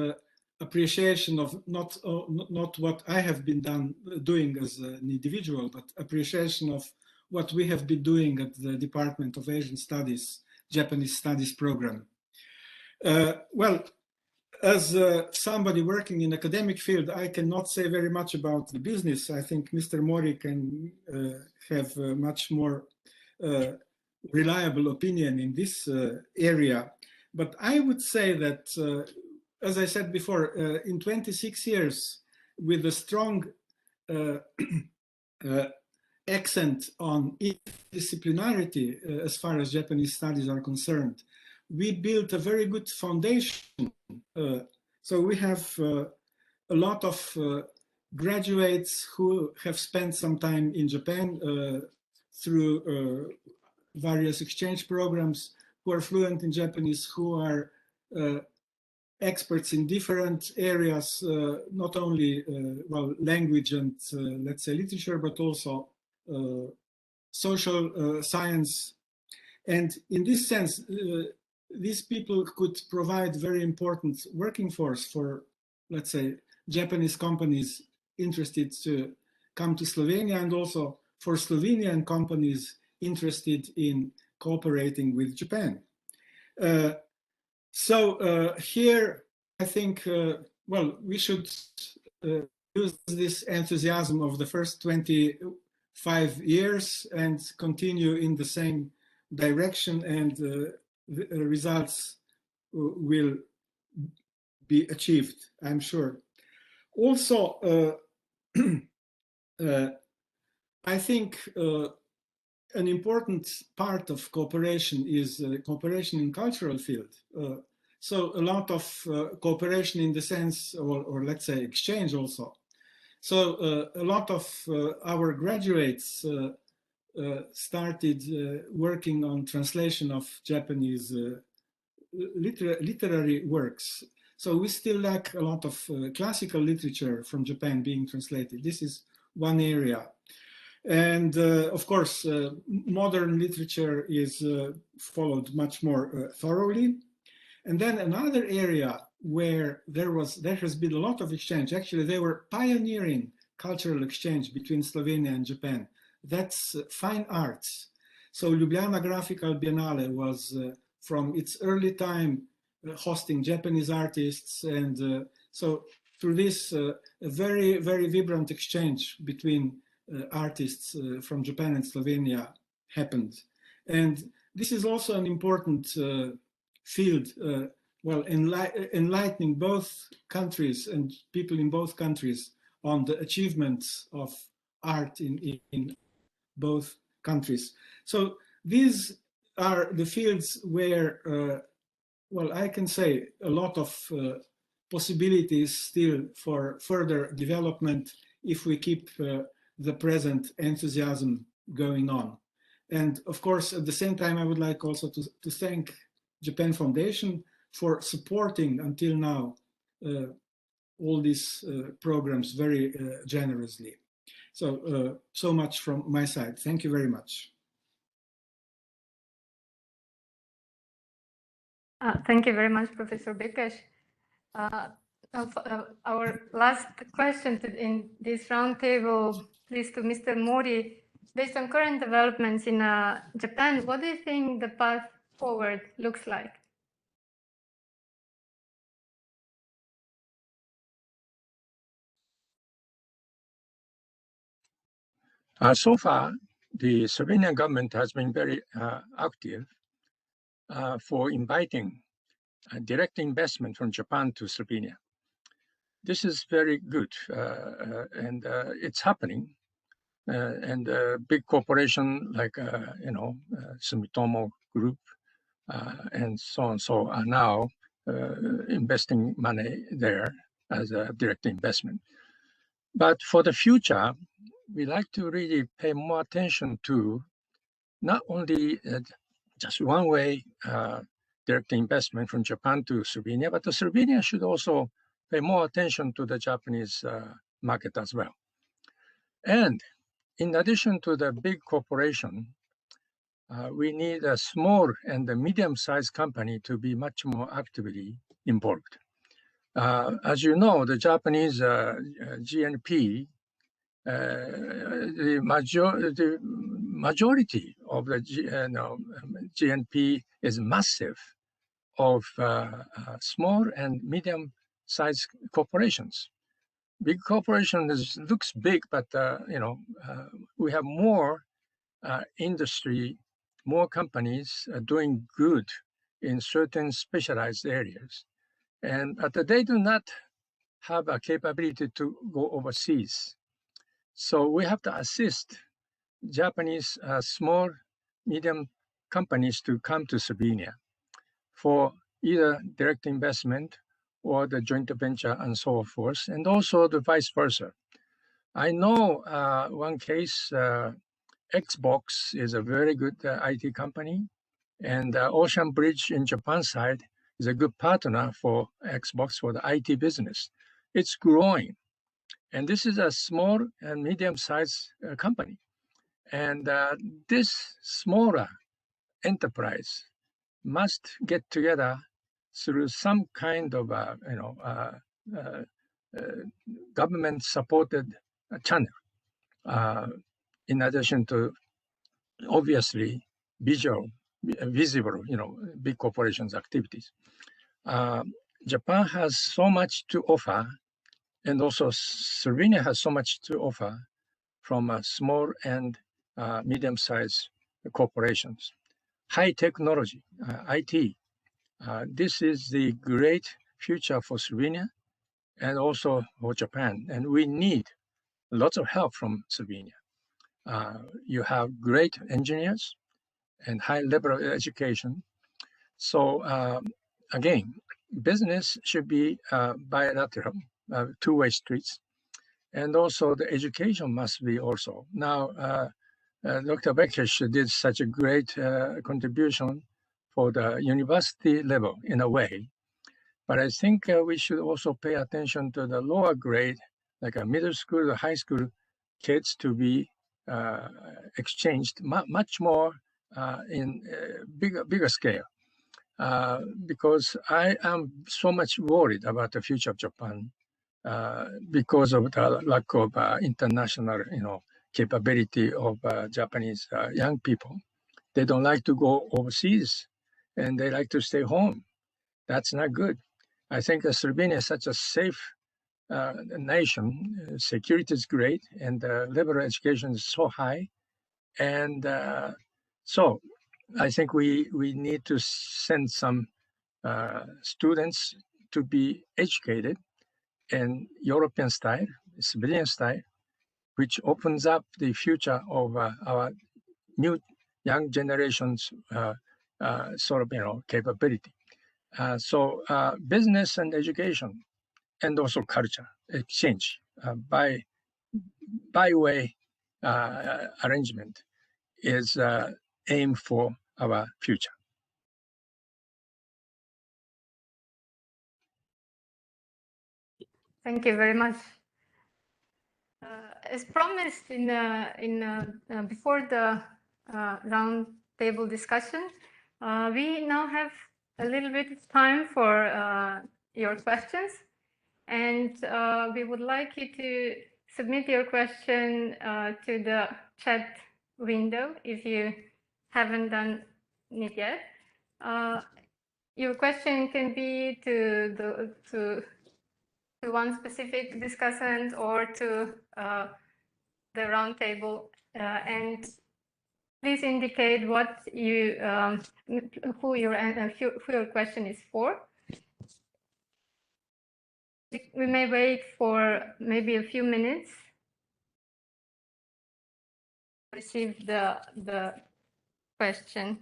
appreciation of not what I have been doing as an individual, but appreciation of what we have been doing at the Department of Asian Studies, Japanese Studies program. Well, as somebody working in academic field, I cannot say very much about the business. I think Mr. Mori can have a much more reliable opinion in this area. But I would say that, as I said before, in 26 years, with a strong accent on interdisciplinarity as far as Japanese studies are concerned, we built a very good foundation. So we have a lot of graduates who have spent some time in Japan through various exchange programs, who are fluent in Japanese, who are experts in different areas, not only well, language and let's say literature, but also social science. And in this sense, these people could provide very important working force for, let's say, Japanese companies interested to come to Slovenia, and also for Slovenian companies interested in cooperating with Japan. So here, I think, well, we should use this enthusiasm of the first 25 years and continue in the same direction, and the results will be achieved, I'm sure. Also, I think an important part of cooperation is cooperation in cultural field. So a lot of cooperation in the sense, or let's say exchange also. So a lot of our graduates started working on translation of Japanese literary works. So we still lack a lot of classical literature from Japan being translated. This is one area. And of course, modern literature is followed much more thoroughly. And then another area where there has been a lot of exchange, actually they were pioneering cultural exchange between Slovenia and Japan. That's fine arts. So Ljubljana Graphical Biennale was from its early time hosting Japanese artists, and so through this a very, very vibrant exchange between artists from Japan and Slovenia happened. And this is also an important field, well, enlightening both countries and people in both countries on the achievements of art in both countries. So these are the fields where, well, I can say a lot of possibilities still for further development if we keep the present enthusiasm going on. And of course, at the same time, I would like also to thank Japan Foundation for supporting until now all these programs very generously. So, so much from my side. Thank you very much. Thank you very much, Professor Bekes. Our last question in this roundtable is to Mr. Mori. Based on current developments in Japan, what do you think the path forward looks like? So far, the Slovenian government has been very active for inviting direct investment from Japan to Slovenia. This is very good, and it's happening. And big corporation like Sumitomo Group and so on are now investing money there as a direct investment. But for the future, we like to really pay more attention to not only just one way direct investment from Japan to Slovenia, but the Slovenia should also pay more attention to the Japanese market as well. And in addition to the big corporation, we need a small and a medium-sized company to be much more actively involved. As you know, the Japanese GNP, the majority of the GNP is massive of small and medium-sized corporations. Big corporations looks big, but we have more industry, more companies doing good in certain specialized areas, but they do not have a capability to go overseas. So we have to assist Japanese small, medium companies to come to Slovenia for either direct investment or the joint venture and so forth, and also the vice versa. I know one case, Xbox is a very good IT company, and Ocean Bridge in Japan side is a good partner for Xbox for the IT business. It's growing. And this is a small and medium-sized company. And this smaller enterprise must get together through some kind of government-supported channel, in addition to obviously visible, big corporations' activities. Japan has so much to offer, and also Slovenia has so much to offer from small and medium-sized corporations. High technology, IT, this is the great future for Slovenia and also for Japan. And we need lots of help from Slovenia. You have great engineers and high level of education. So again, business should be bilateral, two-way streets. And also the education must be also. Now, Dr. Bekesh did such a great contribution for the university level in a way. But I think we should also pay attention to the lower grade, like a middle school or high school kids to be exchanged much more in bigger scale. Because I am so much worried about the future of Japan because of the lack of international, capability of Japanese young people. They don't like to go overseas, and they like to stay home. That's not good. I think Slovenia is such a safe nation. Security is great, and the level of education is so high. And so I think we need to send some students to be educated in European style, civilian style, which opens up the future of our new young generation's capability. So business and education, and also culture exchange by way arrangement is aim for our future. Thank you very much. As promised before the round table discussion, we now have a little bit of time for your questions, and we would like you to submit your question to the chat window if you haven't done it yet. Your question can be to one specific discussant or to the round table, and please indicate what you who your question is for. We may wait for maybe a few minutes to receive the question.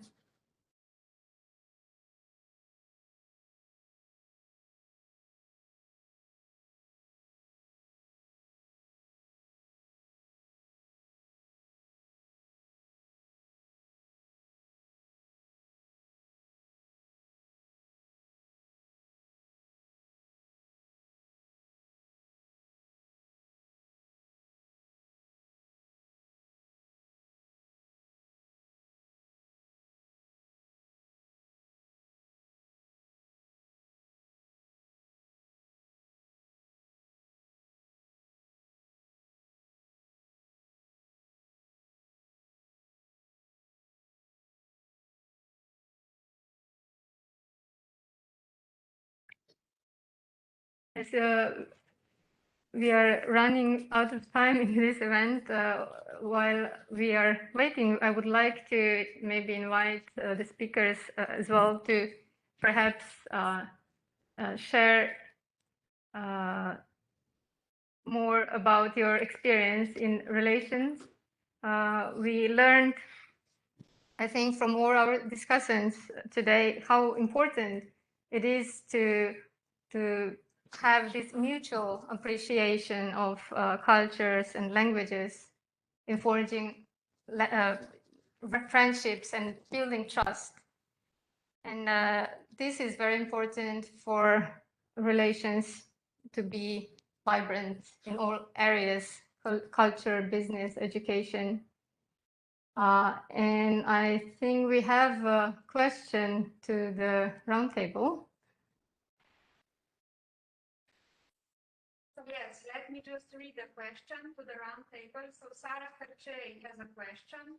As we are running out of time in this event, while we are waiting, I would like to maybe invite the speakers as well to perhaps share more about your experience in relations. We learned, I think, from all our discussions today, how important it is to have this mutual appreciation of cultures and languages in forging friendships and building trust. And this is very important for relations to be vibrant in all areas, culture, business, education. And I think we have a question to the roundtable. So yes, let me just read the question to the roundtable. So Sarah Harcey has a question.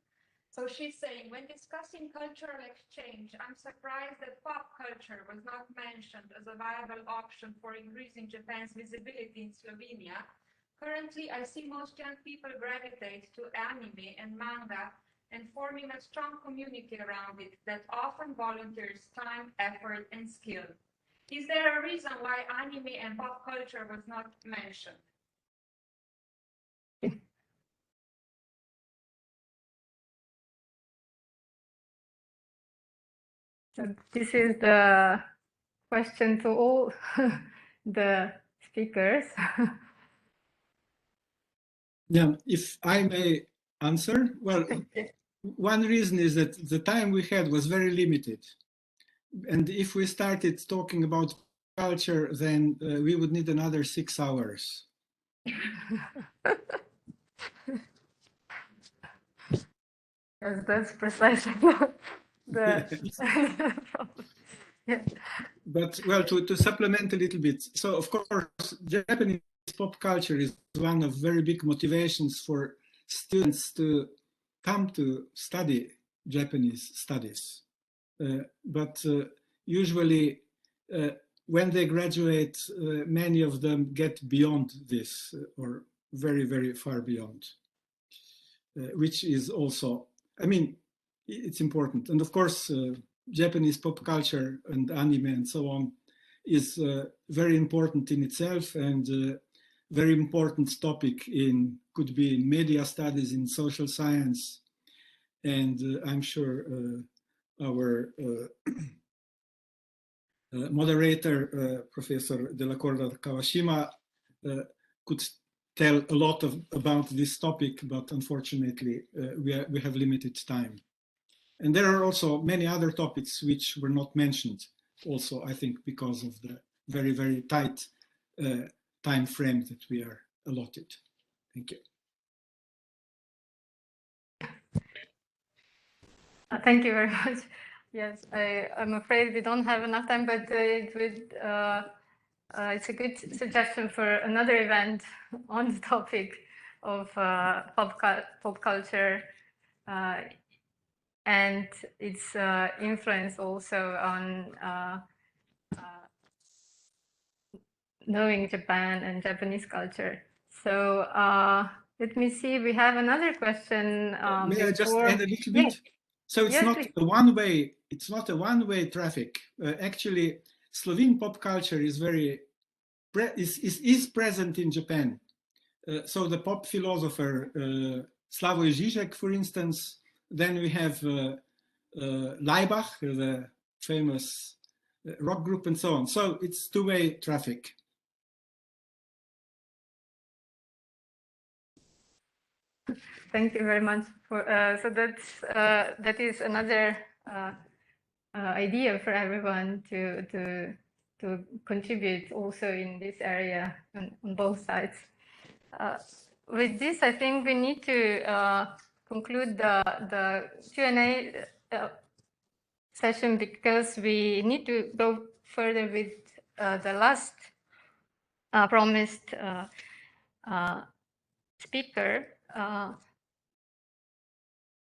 So she's saying, when discussing cultural exchange, I'm surprised that pop culture was not mentioned as a viable option for increasing Japan's visibility in Slovenia. Currently, I see most young people gravitate to anime and manga and forming a strong community around it that often volunteers time, effort, and skill. Is there a reason why anime and pop culture was not mentioned? So this is the question to all the speakers. Yeah, if I may answer, well, one reason is that the time we had was very limited. And if we started talking about culture, then we would need another 6 hours. Yes, that's precisely the problem. Yeah. But well, to supplement a little bit, so of course, Japanese pop culture is one of very big motivations for students to come to study Japanese studies. But usually, when they graduate, many of them get beyond this, or very, very far beyond, which is also, I mean, it's important. And of course, Japanese pop culture and anime and so on is very important in itself, and very important topic in, could be in media studies, in social science. And I'm sure our moderator, Professor Della Corda Kawashima, could tell a lot about this topic, but unfortunately we have limited time. And there are also many other topics which were not mentioned, also, I think, because of the very, very tight time frame that we are allotted. Thank you. Thank you very much. Yes, I'm afraid we don't have enough time, but it's a good suggestion for another event on the topic of pop culture and its influence also on knowing Japan and Japanese culture. So let me see, we have another question. May I just add a little bit? Yes. So it's Yes, not please. a one-way. It's not a one-way traffic. Actually, Slovene pop culture is very is present in Japan. So the pop philosopher Slavoj Žižek, for instance. Then we have Laibach, the famous rock group, and so on. So it's two-way traffic. Thank you very much. For, so that is another idea for everyone to contribute also in this area on both sides. With this, I think we need to conclude the Q&A session, because we need to go further with the last promised speaker.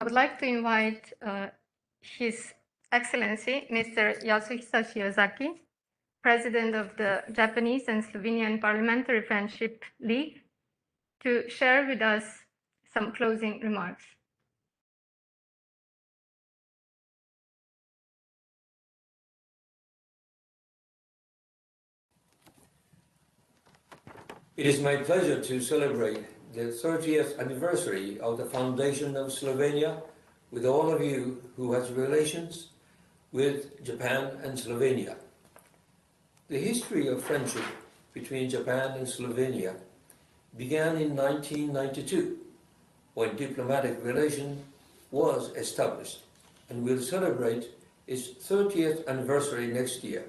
I would like to invite His Excellency, Mr. Yasuhisa Shiozaki, President of the Japanese and Slovenian Parliamentary Friendship League, to share with us some closing remarks. It is my pleasure to celebrate the 30th anniversary of the foundation of Slovenia with all of you who has relations with Japan and Slovenia. The history of friendship between Japan and Slovenia began in 1992, when diplomatic relation was established, and will celebrate its 30th anniversary next year.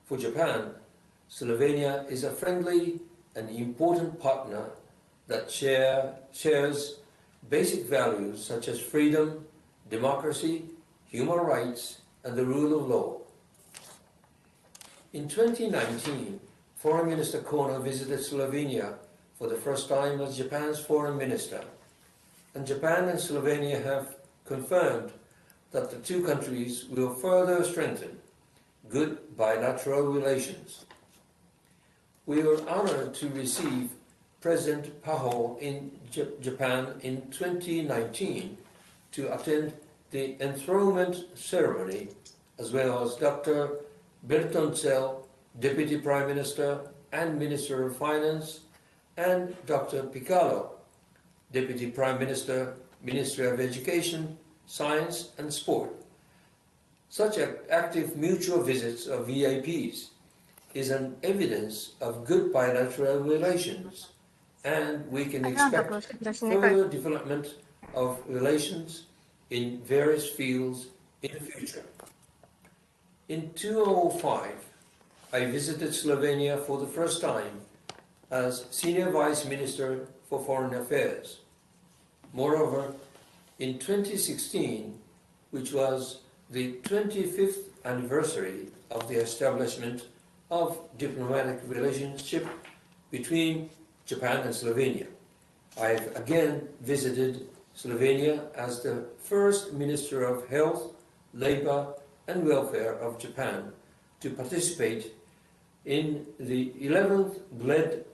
For Japan, Slovenia is a friendly and important partner that shares basic values such as freedom, democracy, human rights, and the rule of law. In 2019, Foreign Minister Kono visited Slovenia for the first time as Japan's foreign minister, and Japan and Slovenia have confirmed that the two countries will further strengthen good bilateral relations. We were honored to receive President Paho in Japan in 2019 to attend the enthronement ceremony, as well as Dr. Bertoncel, Deputy Prime Minister and Minister of Finance, and Dr. Picalo, Deputy Prime Minister, Ministry of Education, Science and Sport. Such active mutual visits of VIPs is an evidence of good bilateral relations, and we can expect further development of relations in various fields in the future. In 2005, I visited Slovenia for the first time as Senior Vice Minister for Foreign Affairs. Moreover, in 2016, which was the 25th anniversary of the establishment of diplomatic relationship between Japan and Slovenia, I have again visited Slovenia as the first Minister of Health, Labour and Welfare of Japan to participate in the 11th Bled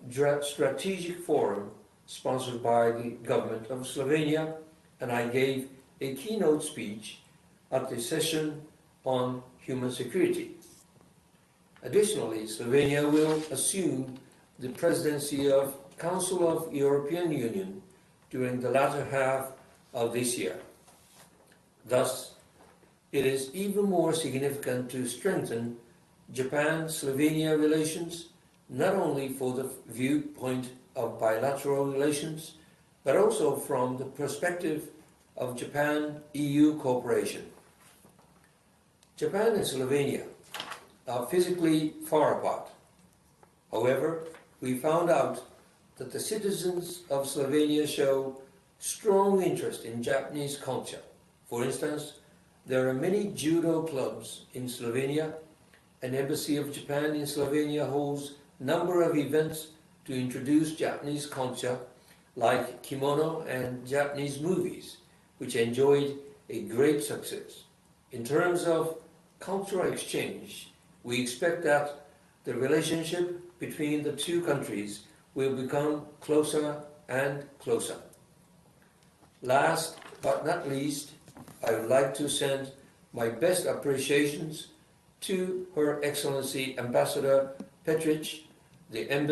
Strategic Forum sponsored by the government of Slovenia, and I gave a keynote speech at the session on human security. Additionally, Slovenia will assume the presidency of Council of European Union during the latter half of this year. Thus, it is even more significant to strengthen Japan-Slovenia relations, not only for the viewpoint of bilateral relations, but also from the perspective of Japan-EU cooperation. Japan and Slovenia are physically far apart. However, we found out that the citizens of Slovenia show strong interest in Japanese culture. For instance, there are many judo clubs in Slovenia. An embassy of Japan in Slovenia holds a number of events to introduce Japanese culture, like kimono and Japanese movies, which enjoyed a great success. In terms of cultural exchange, we expect that the relationship between the two countries will become closer and closer. Last but not least, I would like to send my best appreciations to Her Excellency Ambassador Petric, in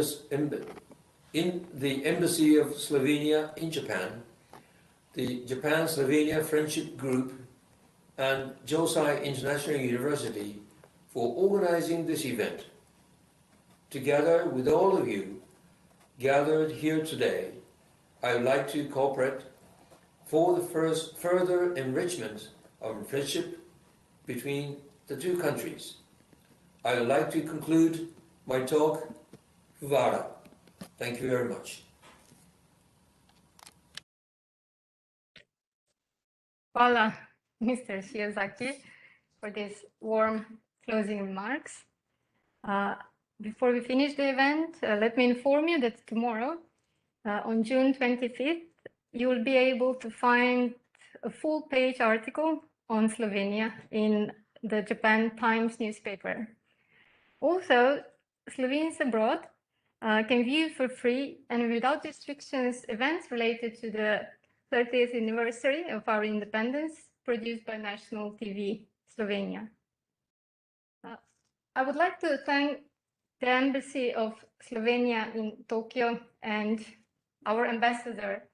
the Embassy of Slovenia in Japan, the Japan-Slovenia Friendship Group, and Josai International University for organizing this event. Together with all of you gathered here today, I would like to cooperate for the further enrichment of friendship between the two countries. I would like to conclude my talk. Hvala. Thank you very much. Hvala, Mr. Shiozaki, for these warm closing remarks. Before we finish the event, let me inform you that tomorrow, on June 25th, you will be able to find a full-page article on Slovenia in the Japan Times newspaper. Also, Slovenes abroad can view for free and without restrictions events related to the 30th anniversary of our independence, produced by National TV Slovenia. I would like to thank the Embassy of Slovenia in Tokyo and our ambassador,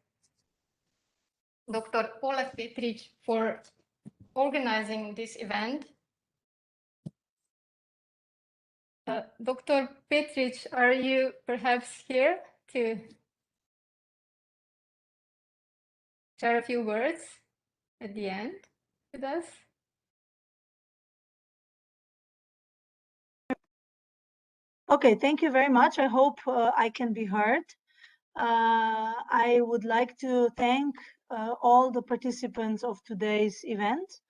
Dr. Polak Petric, for organizing this event. Dr. Petric, are you perhaps here to share a few words at the end with us? Okay, thank you very much. I hope I can be heard. I would like to thank all the participants of today's event.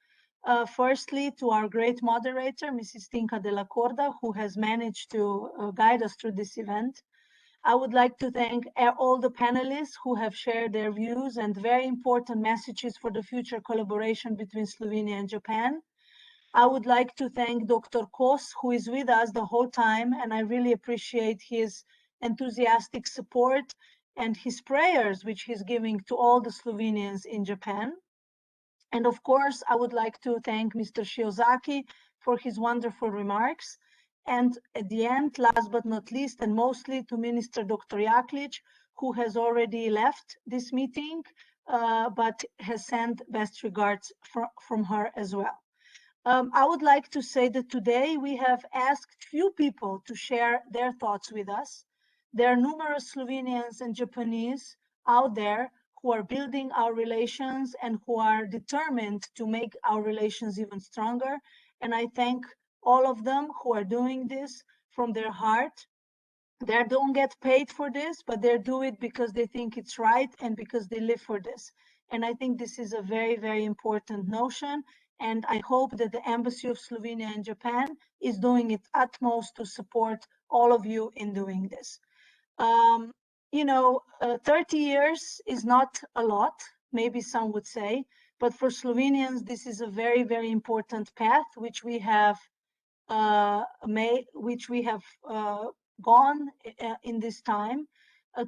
Firstly, to our great moderator, Mrs. Tinka de la Corda, who has managed to guide us through this event. I would like to thank all the panelists who have shared their views and very important messages for the future collaboration between Slovenia and Japan. I would like to thank Dr. Kos, who is with us the whole time, and I really appreciate his enthusiastic support and his prayers, which he's giving to all the Slovenians in Japan. And of course, I would like to thank Mr. Shiozaki for his wonderful remarks. And at the end, last but not least, and mostly to Minister Dr. Jaklic, who has already left this meeting, but has sent best regards from her as well. I would like to say that today we have asked few people to share their thoughts with us. There are numerous Slovenians and Japanese out there who are building our relations and who are determined to make our relations even stronger. And I thank all of them who are doing this from their heart. They don't get paid for this, but they do it because they think it's right and because they live for this. And I think this is a very, very important notion. And I hope that the Embassy of Slovenia in Japan is doing its utmost to support all of you in doing this. 30 years is not a lot, maybe some would say, but for Slovenians, this is a very, very important path which we have gone in this time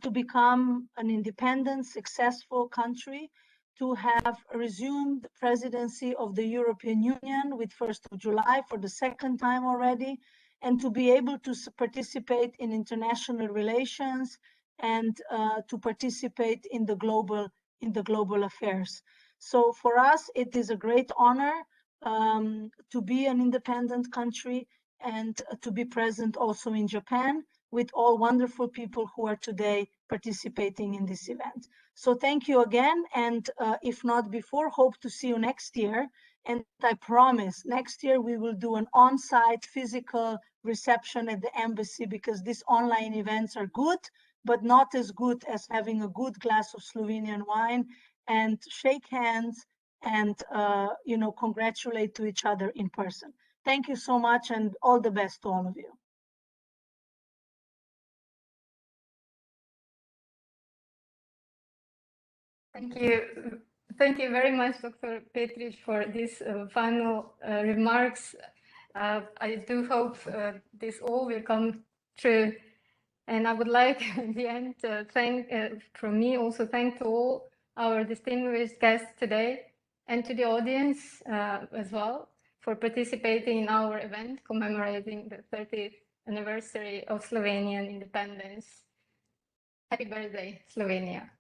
to become an independent, successful country, to have resumed the presidency of the European Union with 1st of July for the second time already, and to be able to participate in international relations and to participate in the global affairs. So for us, it is a great honor to be an independent country and to be present also in Japan with all wonderful people who are today participating in this event. So thank you again, and if not before, hope to see you next year. And I promise next year we will do an on-site physical reception at the embassy, because these online events are good, but not as good as having a good glass of Slovenian wine and shake hands and congratulate to each other in person. Thank you so much, and all the best to all of you. Thank you very much, Dr. Petric, for these final remarks. I do hope this all will come true. And I would like at the end to thank to all our distinguished guests today, and to the audience as well for participating in our event commemorating the 30th anniversary of Slovenian independence. Happy birthday, Slovenia.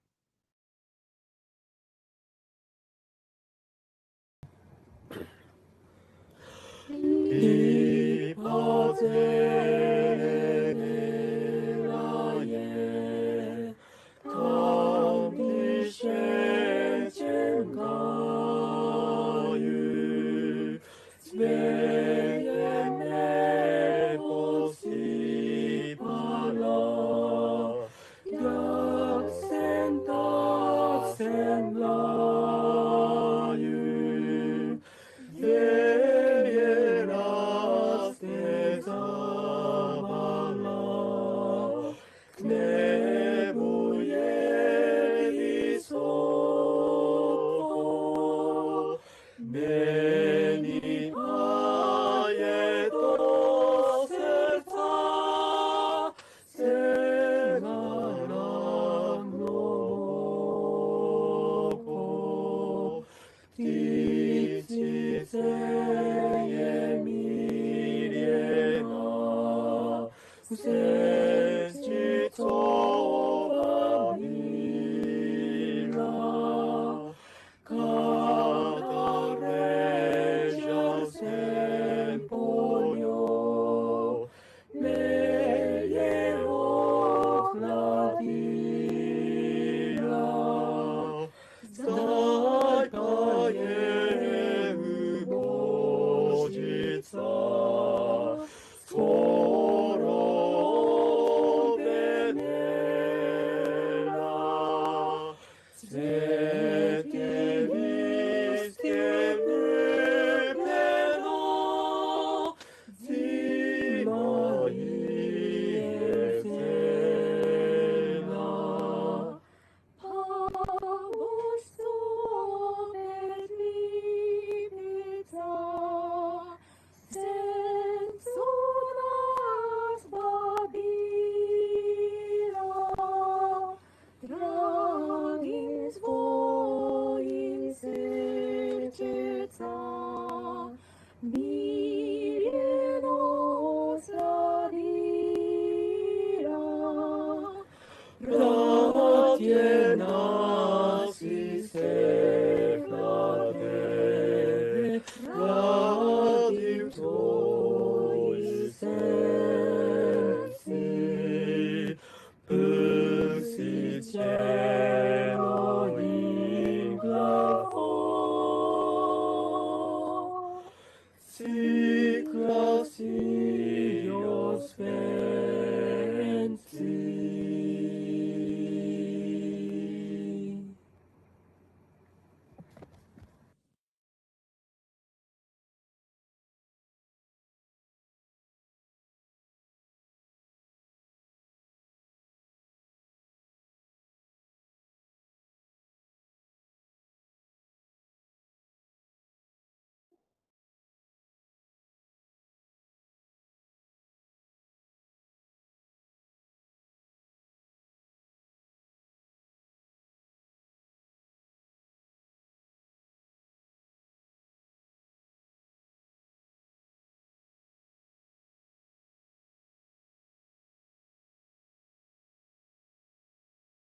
it's all